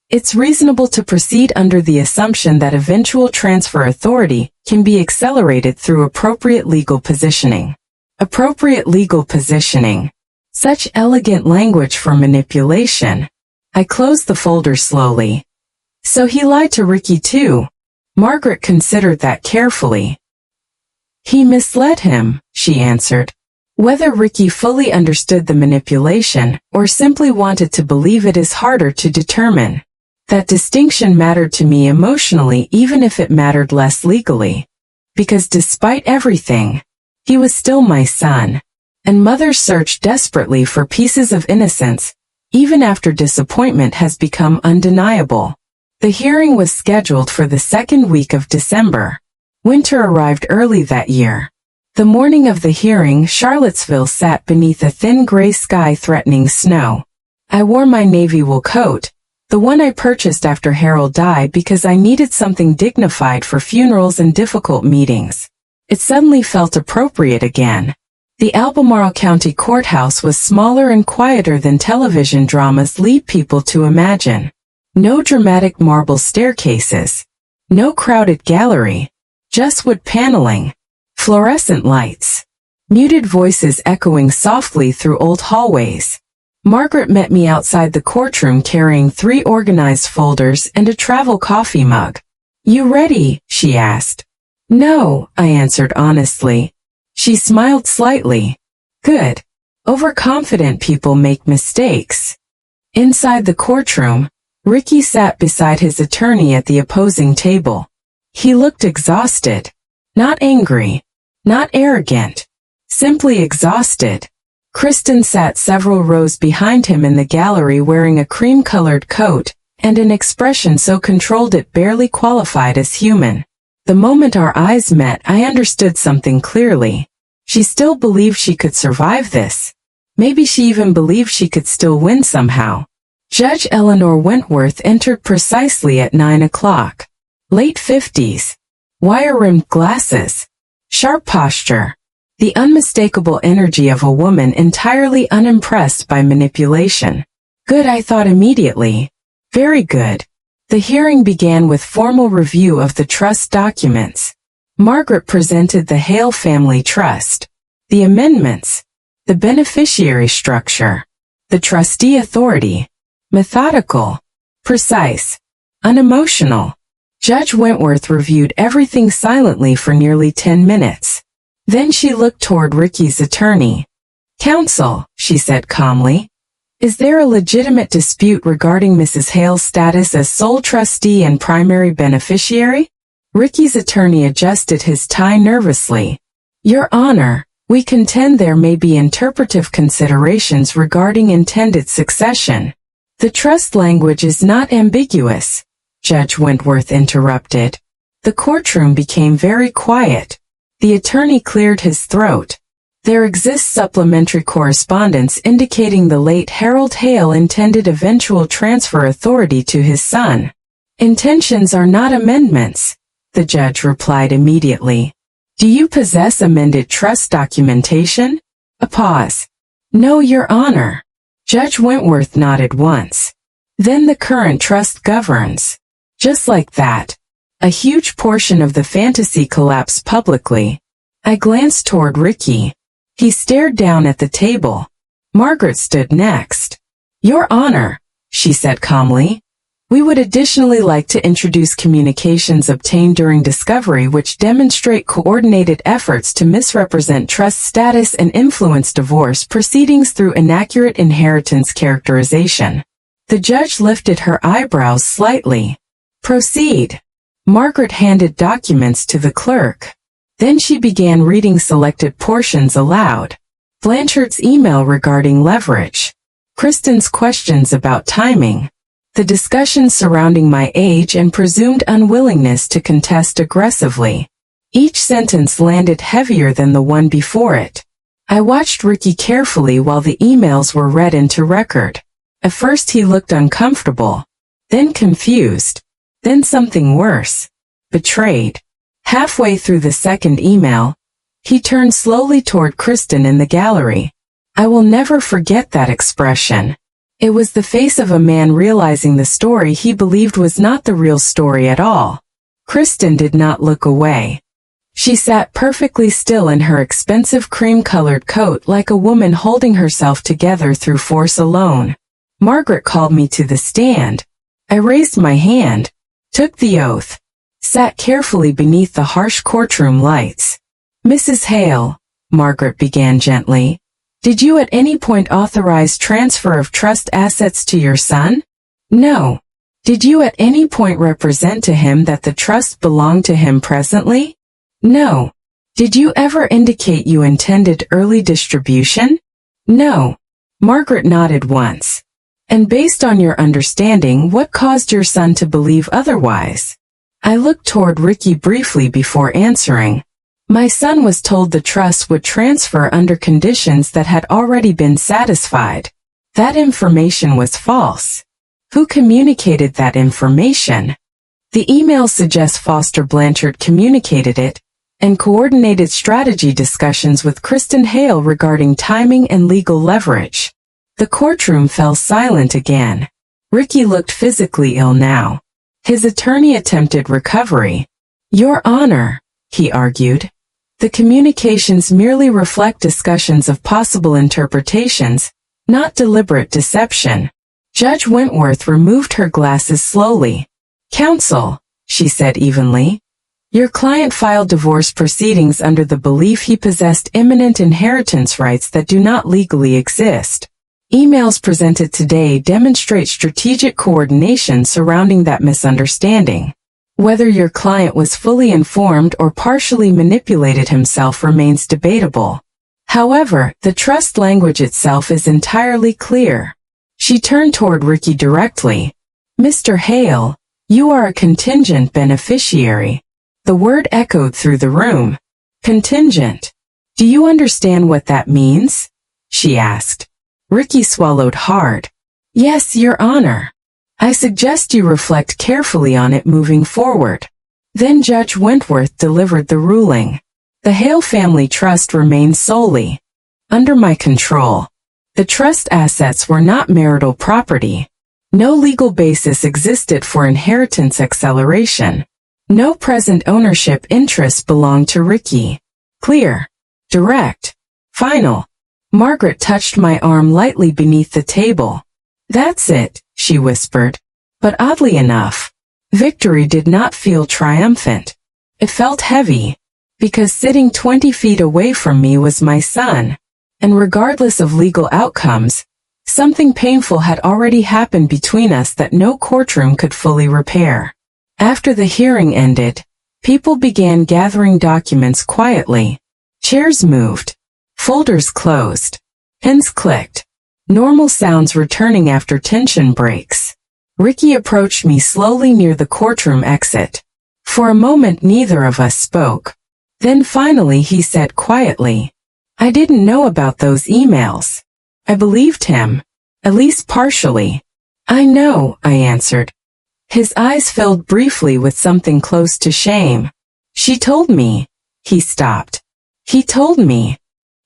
it's reasonable to proceed under the assumption that eventual transfer authority can be accelerated through appropriate legal positioning. Appropriate legal positioning. Such elegant language for manipulation. I closed the folder slowly. So he lied to Ricky too. Margaret considered that carefully. He misled him, she answered. Whether Ricky fully understood the manipulation or simply wanted to believe it is harder to determine. That distinction mattered to me emotionally even if it mattered less legally. Because despite everything, he was still my son. And mothers search desperately for pieces of innocence, even after disappointment has become undeniable. The hearing was scheduled for the second week of December. Winter arrived early that year. The morning of the hearing, Charlottesville sat beneath a thin gray sky threatening snow. I wore my navy wool coat, the one I purchased after Harold died because I needed something dignified for funerals and difficult meetings. It suddenly felt appropriate again. The Albemarle County Courthouse was smaller and quieter than television dramas lead people to imagine. No dramatic marble staircases. No crowded gallery. Just wood paneling. Fluorescent lights. Muted voices echoing softly through old hallways. Margaret met me outside the courtroom carrying 3 organized folders and a travel coffee mug. You ready? She asked. No, I answered honestly. She smiled slightly. Good. Overconfident people make mistakes. Inside the courtroom, Ricky sat beside his attorney at the opposing table. He looked exhausted. Not angry. Not arrogant. Simply exhausted. Kristen sat several rows behind him in the gallery wearing a cream-colored coat and an expression so controlled it barely qualified as human. The moment our eyes met, I understood something clearly. She still believed she could survive this. Maybe she even believed she could still win somehow. Judge Eleanor Wentworth entered precisely at 9 o'clock. Late 50s. Wire-rimmed glasses. Sharp posture. The unmistakable energy of a woman entirely unimpressed by manipulation. Good, I thought immediately. Very good. The hearing began with formal review of the trust documents. Margaret presented the Hail family trust, the amendments, the beneficiary structure, the trustee authority. Methodical, precise, unemotional. Judge Wentworth reviewed everything silently for nearly 10 minutes. Then she looked toward Ricky's attorney. Counsel, she said calmly. Is there a legitimate dispute regarding Mrs. Hale's status as sole trustee and primary beneficiary? Ricky's attorney adjusted his tie nervously. Your Honor, we contend there may be interpretive considerations regarding intended succession. The trust language is not ambiguous, Judge Wentworth interrupted. The courtroom became very quiet. The attorney cleared his throat. There exists supplementary correspondence indicating the late Harold Hale intended eventual transfer authority to his son. Intentions are not amendments, the judge replied immediately. Do you possess amended trust documentation? A pause. No, Your Honor. Judge Wentworth nodded once. Then the current trust governs. Just like that. A huge portion of the fantasy collapsed publicly. I glanced toward Ricky. He stared down at the table. Margaret stood next. Your Honor, she said calmly, We would additionally like to introduce communications obtained during discovery which demonstrate coordinated efforts to misrepresent trust status and influence divorce proceedings through inaccurate inheritance characterization. The judge lifted her eyebrows slightly. Proceed. Margaret handed documents to the clerk. Then she began reading selected portions aloud. Blanchard's email regarding leverage. Kristen's questions about timing. The discussion surrounding my age and presumed unwillingness to contest aggressively. Each sentence landed heavier than the one before it. I watched Ricky carefully while the emails were read into record. At first he looked uncomfortable, then confused, then something worse. Betrayed. Halfway through the second email, he turned slowly toward Kristen in the gallery. I will never forget that expression. It was the face of a man realizing the story he believed was not the real story at all. Kristen did not look away. She sat perfectly still in her expensive cream-colored coat like a woman holding herself together through force alone. Margaret called me to the stand. I raised my hand, took the oath, sat carefully beneath the harsh courtroom lights. Mrs. Hale, Margaret began gently, did you at any point authorize transfer of trust assets to your son? No. Did you at any point represent to him that the trust belonged to him presently? No. Did you ever indicate you intended early distribution? No. Margaret nodded once. And based on your understanding, what caused your son to believe otherwise? I looked toward Ricky briefly before answering. My son was told the trust would transfer under conditions that had already been satisfied. That information was false. Who communicated that information? The email suggests Foster Blanchard communicated it, and coordinated strategy discussions with Kristen Hale regarding timing and legal leverage. The courtroom fell silent again. Ricky looked physically ill now. His attorney attempted recovery. Your Honor, he argued. The communications merely reflect discussions of possible interpretations, not deliberate deception. Judge Wentworth removed her glasses slowly. Counsel, she said evenly. Your client filed divorce proceedings under the belief he possessed imminent inheritance rights that do not legally exist. Emails presented today demonstrate strategic coordination surrounding that misunderstanding. Whether your client was fully informed or partially manipulated himself remains debatable. However, the trust language itself is entirely clear. She turned toward Ricky directly. Mr. Hale, you are a contingent beneficiary. The word echoed through the room. Contingent. Do you understand what that means? She asked. Ricky swallowed hard. Yes, Your Honor. I suggest you reflect carefully on it moving forward. Then Judge Wentworth delivered the ruling. The Hale family trust remains solely under my control. The trust assets were not marital property. No legal basis existed for inheritance acceleration. No present ownership interests belonged to Ricky. Clear. Direct. Final. Margaret touched my arm lightly beneath the table. That's it, she whispered. But oddly enough, victory did not feel triumphant. It felt heavy, because sitting 20 feet away from me was my son, and regardless of legal outcomes, something painful had already happened between us that no courtroom could fully repair. After the hearing ended, people began gathering documents quietly. Chairs moved. Folders closed. Pens clicked. Normal sounds returning after tension breaks. Ricky approached me slowly near the courtroom exit. For a moment neither of us spoke. Then finally he said quietly, I didn't know about those emails. I believed him. At least partially. I know, I answered. His eyes filled briefly with something close to shame. She told me. He stopped. He told me.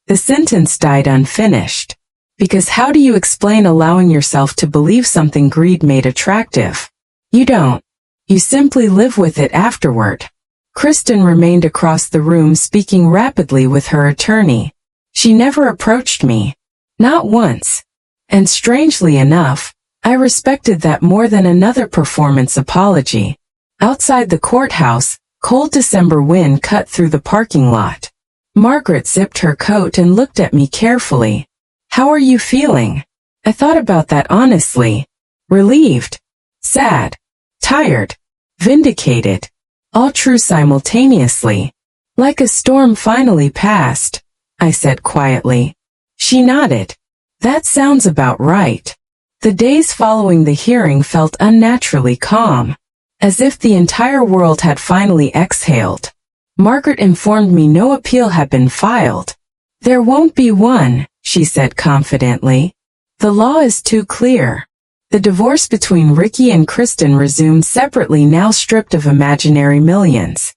The sentence died unfinished. Because how do you explain allowing yourself to believe something greed made attractive? You don't. You simply live with it afterward. Kristen remained across the room speaking rapidly with her attorney. She never approached me. Not once. And strangely enough, I respected that more than another performance apology. Outside the courthouse, cold December wind cut through the parking lot. Margaret zipped her coat and looked at me carefully. "How are you feeling?" I thought about that honestly. Relieved, sad, tired, vindicated. All true simultaneously. "Like a storm finally passed," I said quietly. She nodded. "That sounds about right." The days following the hearing felt unnaturally calm, as if the entire world had finally exhaled. Margaret informed me no appeal had been filed. "There won't be one," she said confidently. "The law is too clear." The divorce between Ricky and Kristen resumed separately, now stripped of imaginary millions.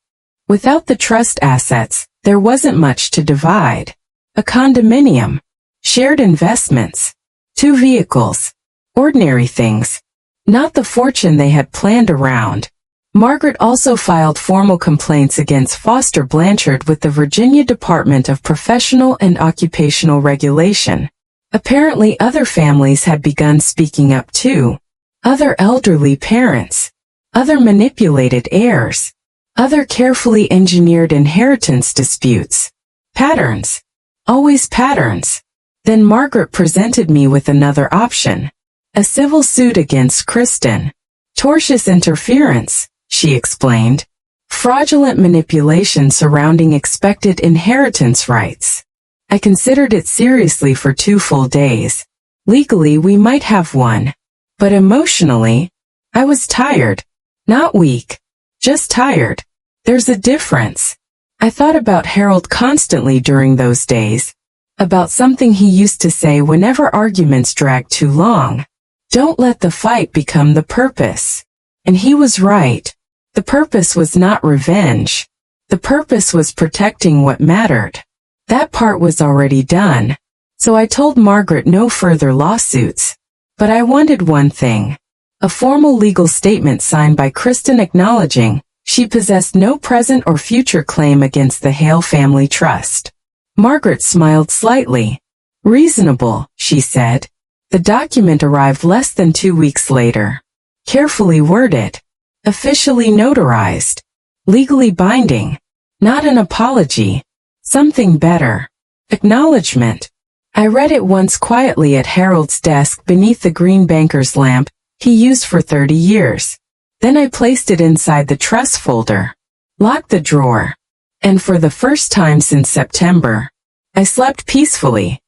Without the trust assets, there wasn't much to divide. A condominium, shared investments, 2 vehicles, ordinary things, not the fortune they had planned around. Margaret also filed formal complaints against Foster Blanchard with the Virginia Department of Professional and Occupational Regulation. Apparently other families had begun speaking up too. Other elderly parents. Other manipulated heirs. Other carefully engineered inheritance disputes. Patterns. Always patterns. Then Margaret presented me with another option. A civil suit against Kristen. Tortious interference, she explained. Fraudulent manipulation surrounding expected inheritance rights. I considered it seriously for 2 full days. Legally we might have won. But emotionally, I was tired. Not weak. Just tired. There's a difference. I thought about Harold constantly during those days. About something he used to say whenever arguments dragged too long. Don't let the fight become the purpose. And he was right. The purpose was not revenge. The purpose was protecting what mattered. That part was already done. So I told Margaret no further lawsuits. But I wanted one thing. A formal legal statement signed by Kristen acknowledging she possessed no present or future claim against the Hail family trust. Margaret smiled slightly. "Reasonable," she said. The document arrived less than 2 weeks later. Carefully worded. Officially notarized. Legally binding. Not an apology. Something better. Acknowledgement. I read it once quietly at Harold's desk beneath the green banker's lamp he used for 30 years. Then I placed it inside the trust folder. Locked the drawer. And for the first time since September, I slept peacefully.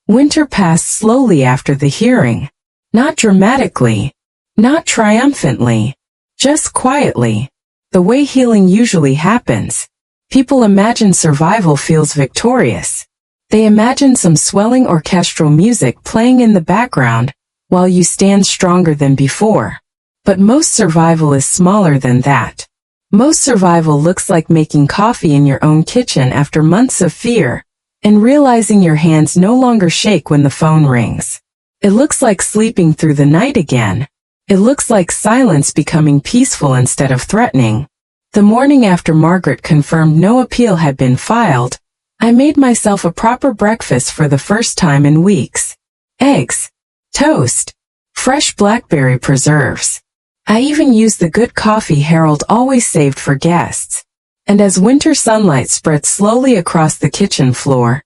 Winter passed slowly after the hearing. Not dramatically. Not triumphantly. Just quietly. The way healing usually happens. People imagine survival feels victorious. They imagine some swelling orchestral music playing in the background, while you stand stronger than before. But most survival is smaller than that. Most survival looks like making coffee in your own kitchen after months of fear, and realizing your hands no longer shake when the phone rings. It looks like sleeping through the night again. It looks like silence becoming peaceful instead of threatening. The morning after Margaret confirmed no appeal had been filed, I made myself a proper breakfast for the first time in weeks. Eggs, toast, fresh blackberry preserves. I even used the good coffee Harold always saved for guests. And as winter sunlight spread slowly across the kitchen floor,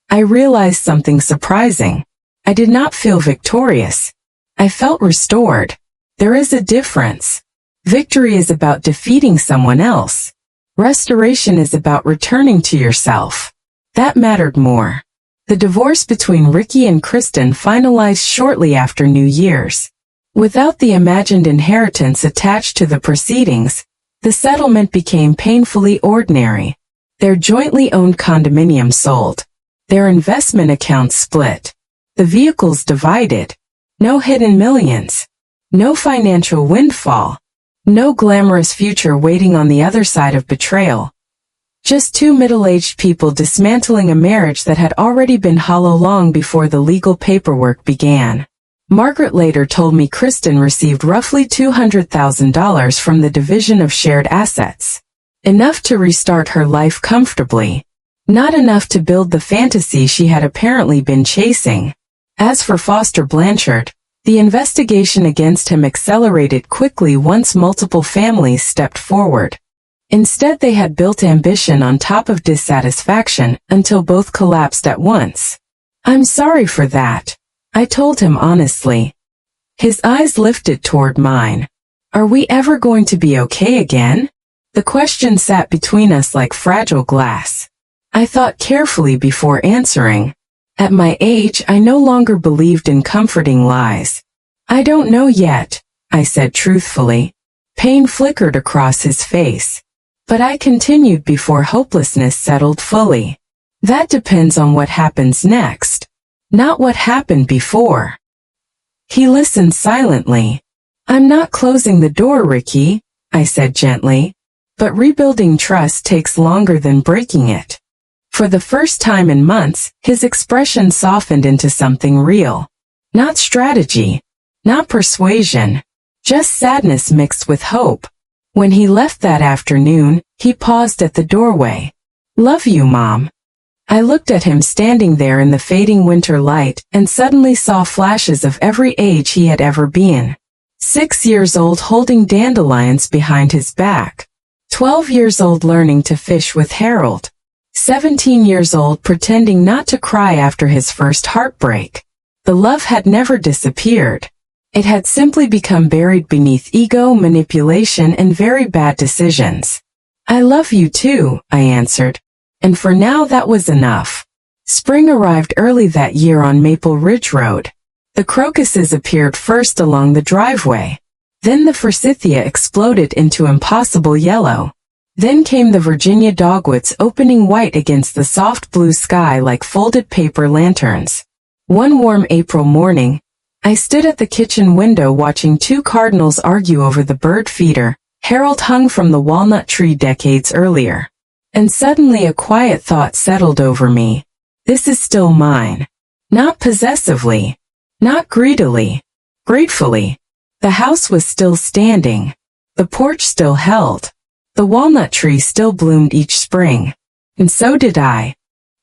I realized something surprising. I did not feel victorious. I felt restored. There is a difference. Victory is about defeating someone else. Restoration is about returning to yourself. That mattered more. The divorce between Ricky and Kristen finalized shortly after New Year's. Without the imagined inheritance attached to the proceedings, the settlement became painfully ordinary. Their jointly owned condominium sold. Their investment accounts split. The vehicles divided. No hidden millions. No financial windfall. No glamorous future waiting on the other side of betrayal. Just 2 middle-aged people dismantling a marriage that had already been hollow long before the legal paperwork began. Margaret later told me Kristen received roughly $200,000 from the division of shared assets. Enough to restart her life comfortably. Not enough to build the fantasy she had apparently been chasing. As for Foster Blanchard, The investigation against him accelerated quickly once multiple families stepped forward. Instead, they had built ambition on top of dissatisfaction until both collapsed at once. "I'm sorry for that," I told him honestly. His eyes lifted toward mine. "Are we ever going to be okay again?" The question sat between us like fragile glass. I thought carefully before answering. At my age, I no longer believed in comforting lies. "I don't know yet," I said truthfully. Pain flickered across his face. But I continued before hopelessness settled fully. "That depends on what happens next, not what happened before." He listened silently. "I'm not closing the door, Ricky," I said gently. "But rebuilding trust takes longer than breaking it." For the first time in months, his expression softened into something real. Not strategy, not persuasion, just sadness mixed with hope. When he left that afternoon, he paused at the doorway. "Love you, Mom." I looked at him standing there in the fading winter light and suddenly saw flashes of every age he had ever been. 6 years old holding dandelions behind his back. 12 years old learning to fish with Harold. 17 years old pretending not to cry after his first heartbreak. The love had never disappeared. It had simply become buried beneath ego, manipulation, and very bad decisions. "I love you too," I answered. And for now that was enough. Spring arrived early that year on Maple Ridge Road. The crocuses appeared first along the driveway. Then the forsythia exploded into impossible yellow. Then came the Virginia dogwoods opening white against the soft blue sky like folded paper lanterns. One warm April morning, I stood at the kitchen window watching two cardinals argue over the bird feeder Harold hung from the walnut tree decades earlier. And suddenly a quiet thought settled over me. This is still mine. Not possessively. Not greedily. Gratefully. The house was still standing. The porch still held. The walnut tree still bloomed each spring. And so did I.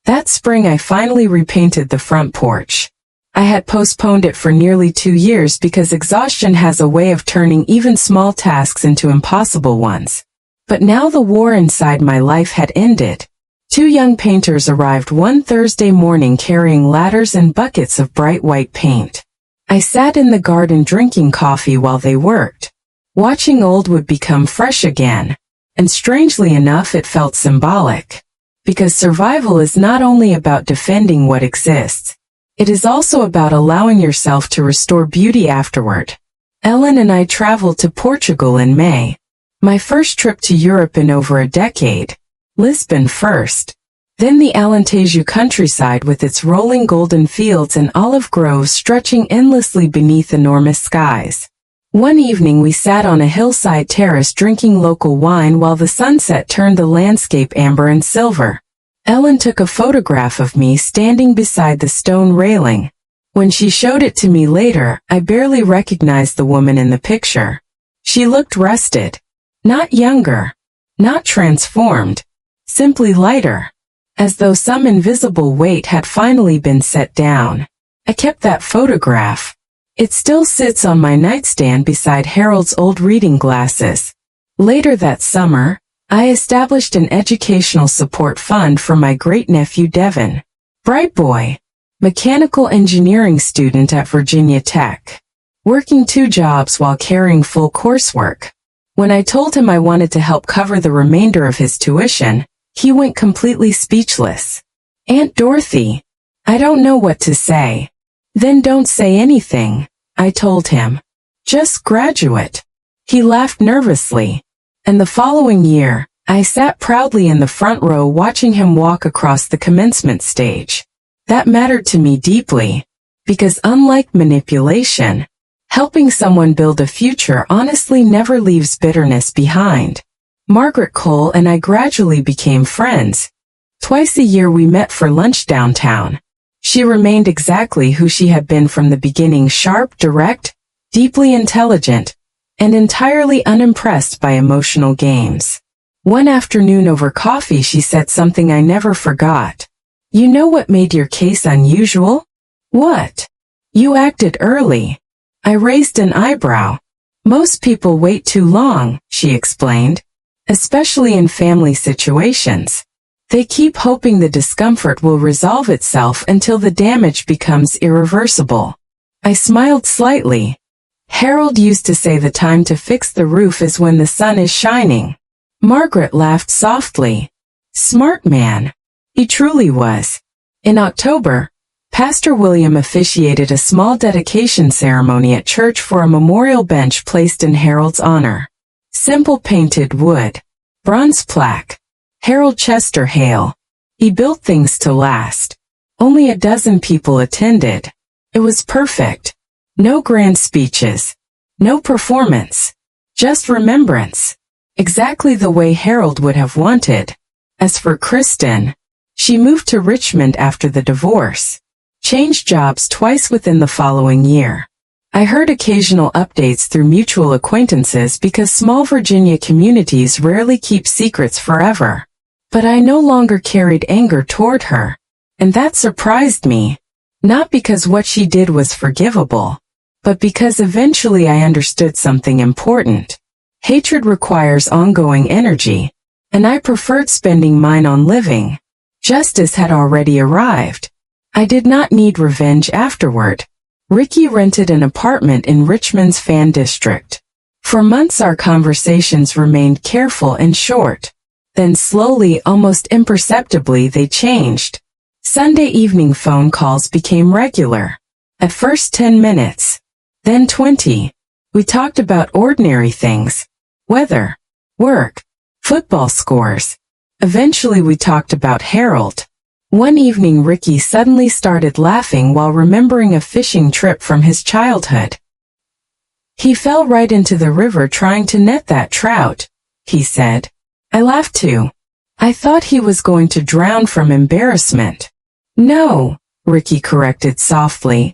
That spring I finally repainted the front porch. I had postponed it for nearly 2 years because exhaustion has a way of turning even small tasks into impossible ones. But now the war inside my life had ended. 2 young painters arrived one Thursday morning carrying ladders and buckets of bright white paint. I sat in the garden drinking coffee while they worked. Watching old wood become fresh again. And strangely enough, it felt symbolic. Because survival is not only about defending what exists. It is also about allowing yourself to restore beauty afterward. Ellen and I traveled to Portugal in May. My first trip to Europe in over a decade. Lisbon first. Then the Alentejo countryside with its rolling golden fields and olive groves stretching endlessly beneath enormous skies. One evening we sat on a hillside terrace drinking local wine while the sunset turned the landscape amber and silver. Ellen took a photograph of me standing beside the stone railing. When she showed it to me later, I barely recognized the woman in the picture. She looked rested. Not younger. Not transformed. Simply lighter. As though some invisible weight had finally been set down. I kept that photograph. It still sits on my nightstand beside Harold's old reading glasses. Later that summer, I established an educational support fund for my great-nephew Devin. Bright boy. Mechanical engineering student at Virginia Tech. Working 2 jobs while carrying full coursework. When I told him I wanted to help cover the remainder of his tuition, he went completely speechless. "Aunt Dorothy, I don't know what to say." "Then don't say anything," I told him. "Just graduate." He laughed nervously. And the following year, I sat proudly in the front row watching him walk across the commencement stage. That mattered to me deeply. Because unlike manipulation, helping someone build a future honestly never leaves bitterness behind. Margaret Cole and I gradually became friends. Twice a year we met for lunch downtown. She remained exactly who she had been from the beginning, sharp, direct, deeply intelligent, and entirely unimpressed by emotional games. One afternoon over coffee she said something I never forgot. "You know what made your case unusual?" "What?" "You acted early." I raised an eyebrow. Most people wait too long, she explained, especially in family situations. They keep hoping the discomfort will resolve itself until the damage becomes irreversible. I smiled slightly. Harold used to say the time to fix the roof is when the sun is shining. Margaret laughed softly. Smart man. He truly was. In October, Pastor William officiated a small dedication ceremony at church for a memorial bench placed in Harold's honor. Simple painted wood. Bronze plaque. Harold Chester Hale. He built things to last. Only a dozen people attended. It was perfect. No grand speeches. No performance. Just remembrance. Exactly the way Harold would have wanted. As for Kristen, she moved to Richmond after the divorce. Changed jobs twice within the following year. I heard occasional updates through mutual acquaintances because small Virginia communities rarely keep secrets forever. But I no longer carried anger toward her. And that surprised me. Not because what she did was forgivable, but because eventually I understood something important. Hatred requires ongoing energy, and I preferred spending mine on living. Justice had already arrived. I did not need revenge afterward. Ricky rented an apartment in Richmond's Fan District. For months our conversations remained careful and short. Then slowly, almost imperceptibly, they changed. Sunday evening phone calls became regular. At first 10 minutes. Then 20. We talked about ordinary things. Weather. Work. Football scores. Eventually we talked about Harold. One evening Ricky suddenly started laughing while remembering a fishing trip from his childhood. He fell right into the river trying to net that trout, he said. I laughed too. I thought he was going to drown from embarrassment. No, Ricky corrected softly.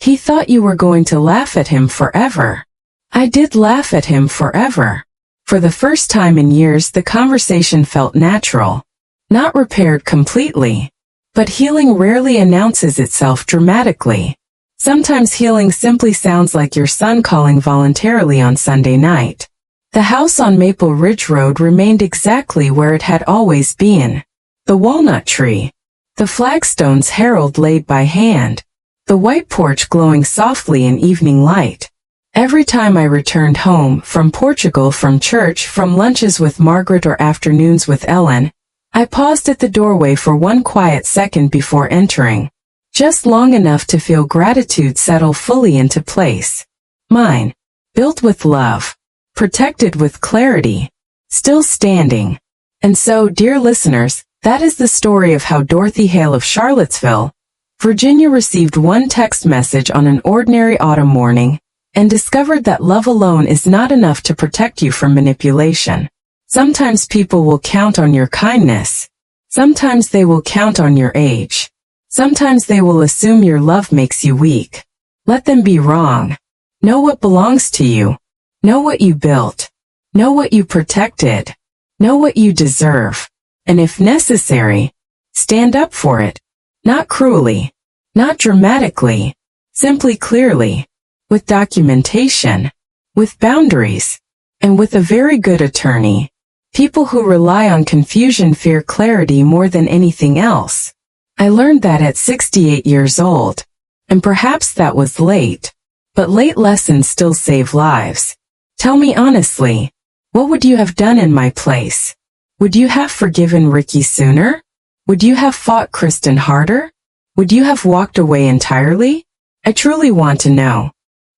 He thought you were going to laugh at him forever. I did laugh at him forever. For the first time in years the conversation felt natural. Not repaired completely. But healing rarely announces itself dramatically. Sometimes healing simply sounds like your son calling voluntarily on Sunday night. The house on Maple Ridge Road remained exactly where it had always been. The walnut tree. The flagstones Harold laid by hand. The white porch glowing softly in evening light. Every time I returned home, from Portugal, from church, from lunches with Margaret or afternoons with Ellen, I paused at the doorway for one quiet second before entering. Just long enough to feel gratitude settle fully into place. Mine. Built with love. Protected with clarity. Still standing. And so, dear listeners, that is the story of how Dorothy Hail of Charlottesville, Virginia received one text message on an ordinary autumn morning and discovered that love alone is not enough to protect you from manipulation. Sometimes people will count on your kindness. Sometimes they will count on your age. Sometimes they will assume your love makes you weak. Let them be wrong. Know what belongs to you. Know what you built. Know what you protected. Know what you deserve. And if necessary, stand up for it. Not cruelly. Not dramatically. Simply clearly. With documentation. With boundaries. And with a very good attorney. People who rely on confusion fear clarity more than anything else. I learned that at 68 years old. And perhaps that was late. But late lessons still save lives. Tell me honestly, what would you have done in my place? Would you have forgiven Ricky sooner? Would you have fought Kristen harder? Would you have walked away entirely? I truly want to know.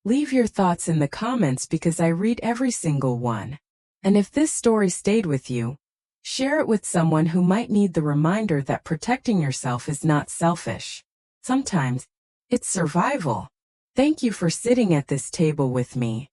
Leave your thoughts in the comments because I read every single one. And if this story stayed with you, share it with someone who might need the reminder that protecting yourself is not selfish. Sometimes, it's survival. Thank you for sitting at this table with me.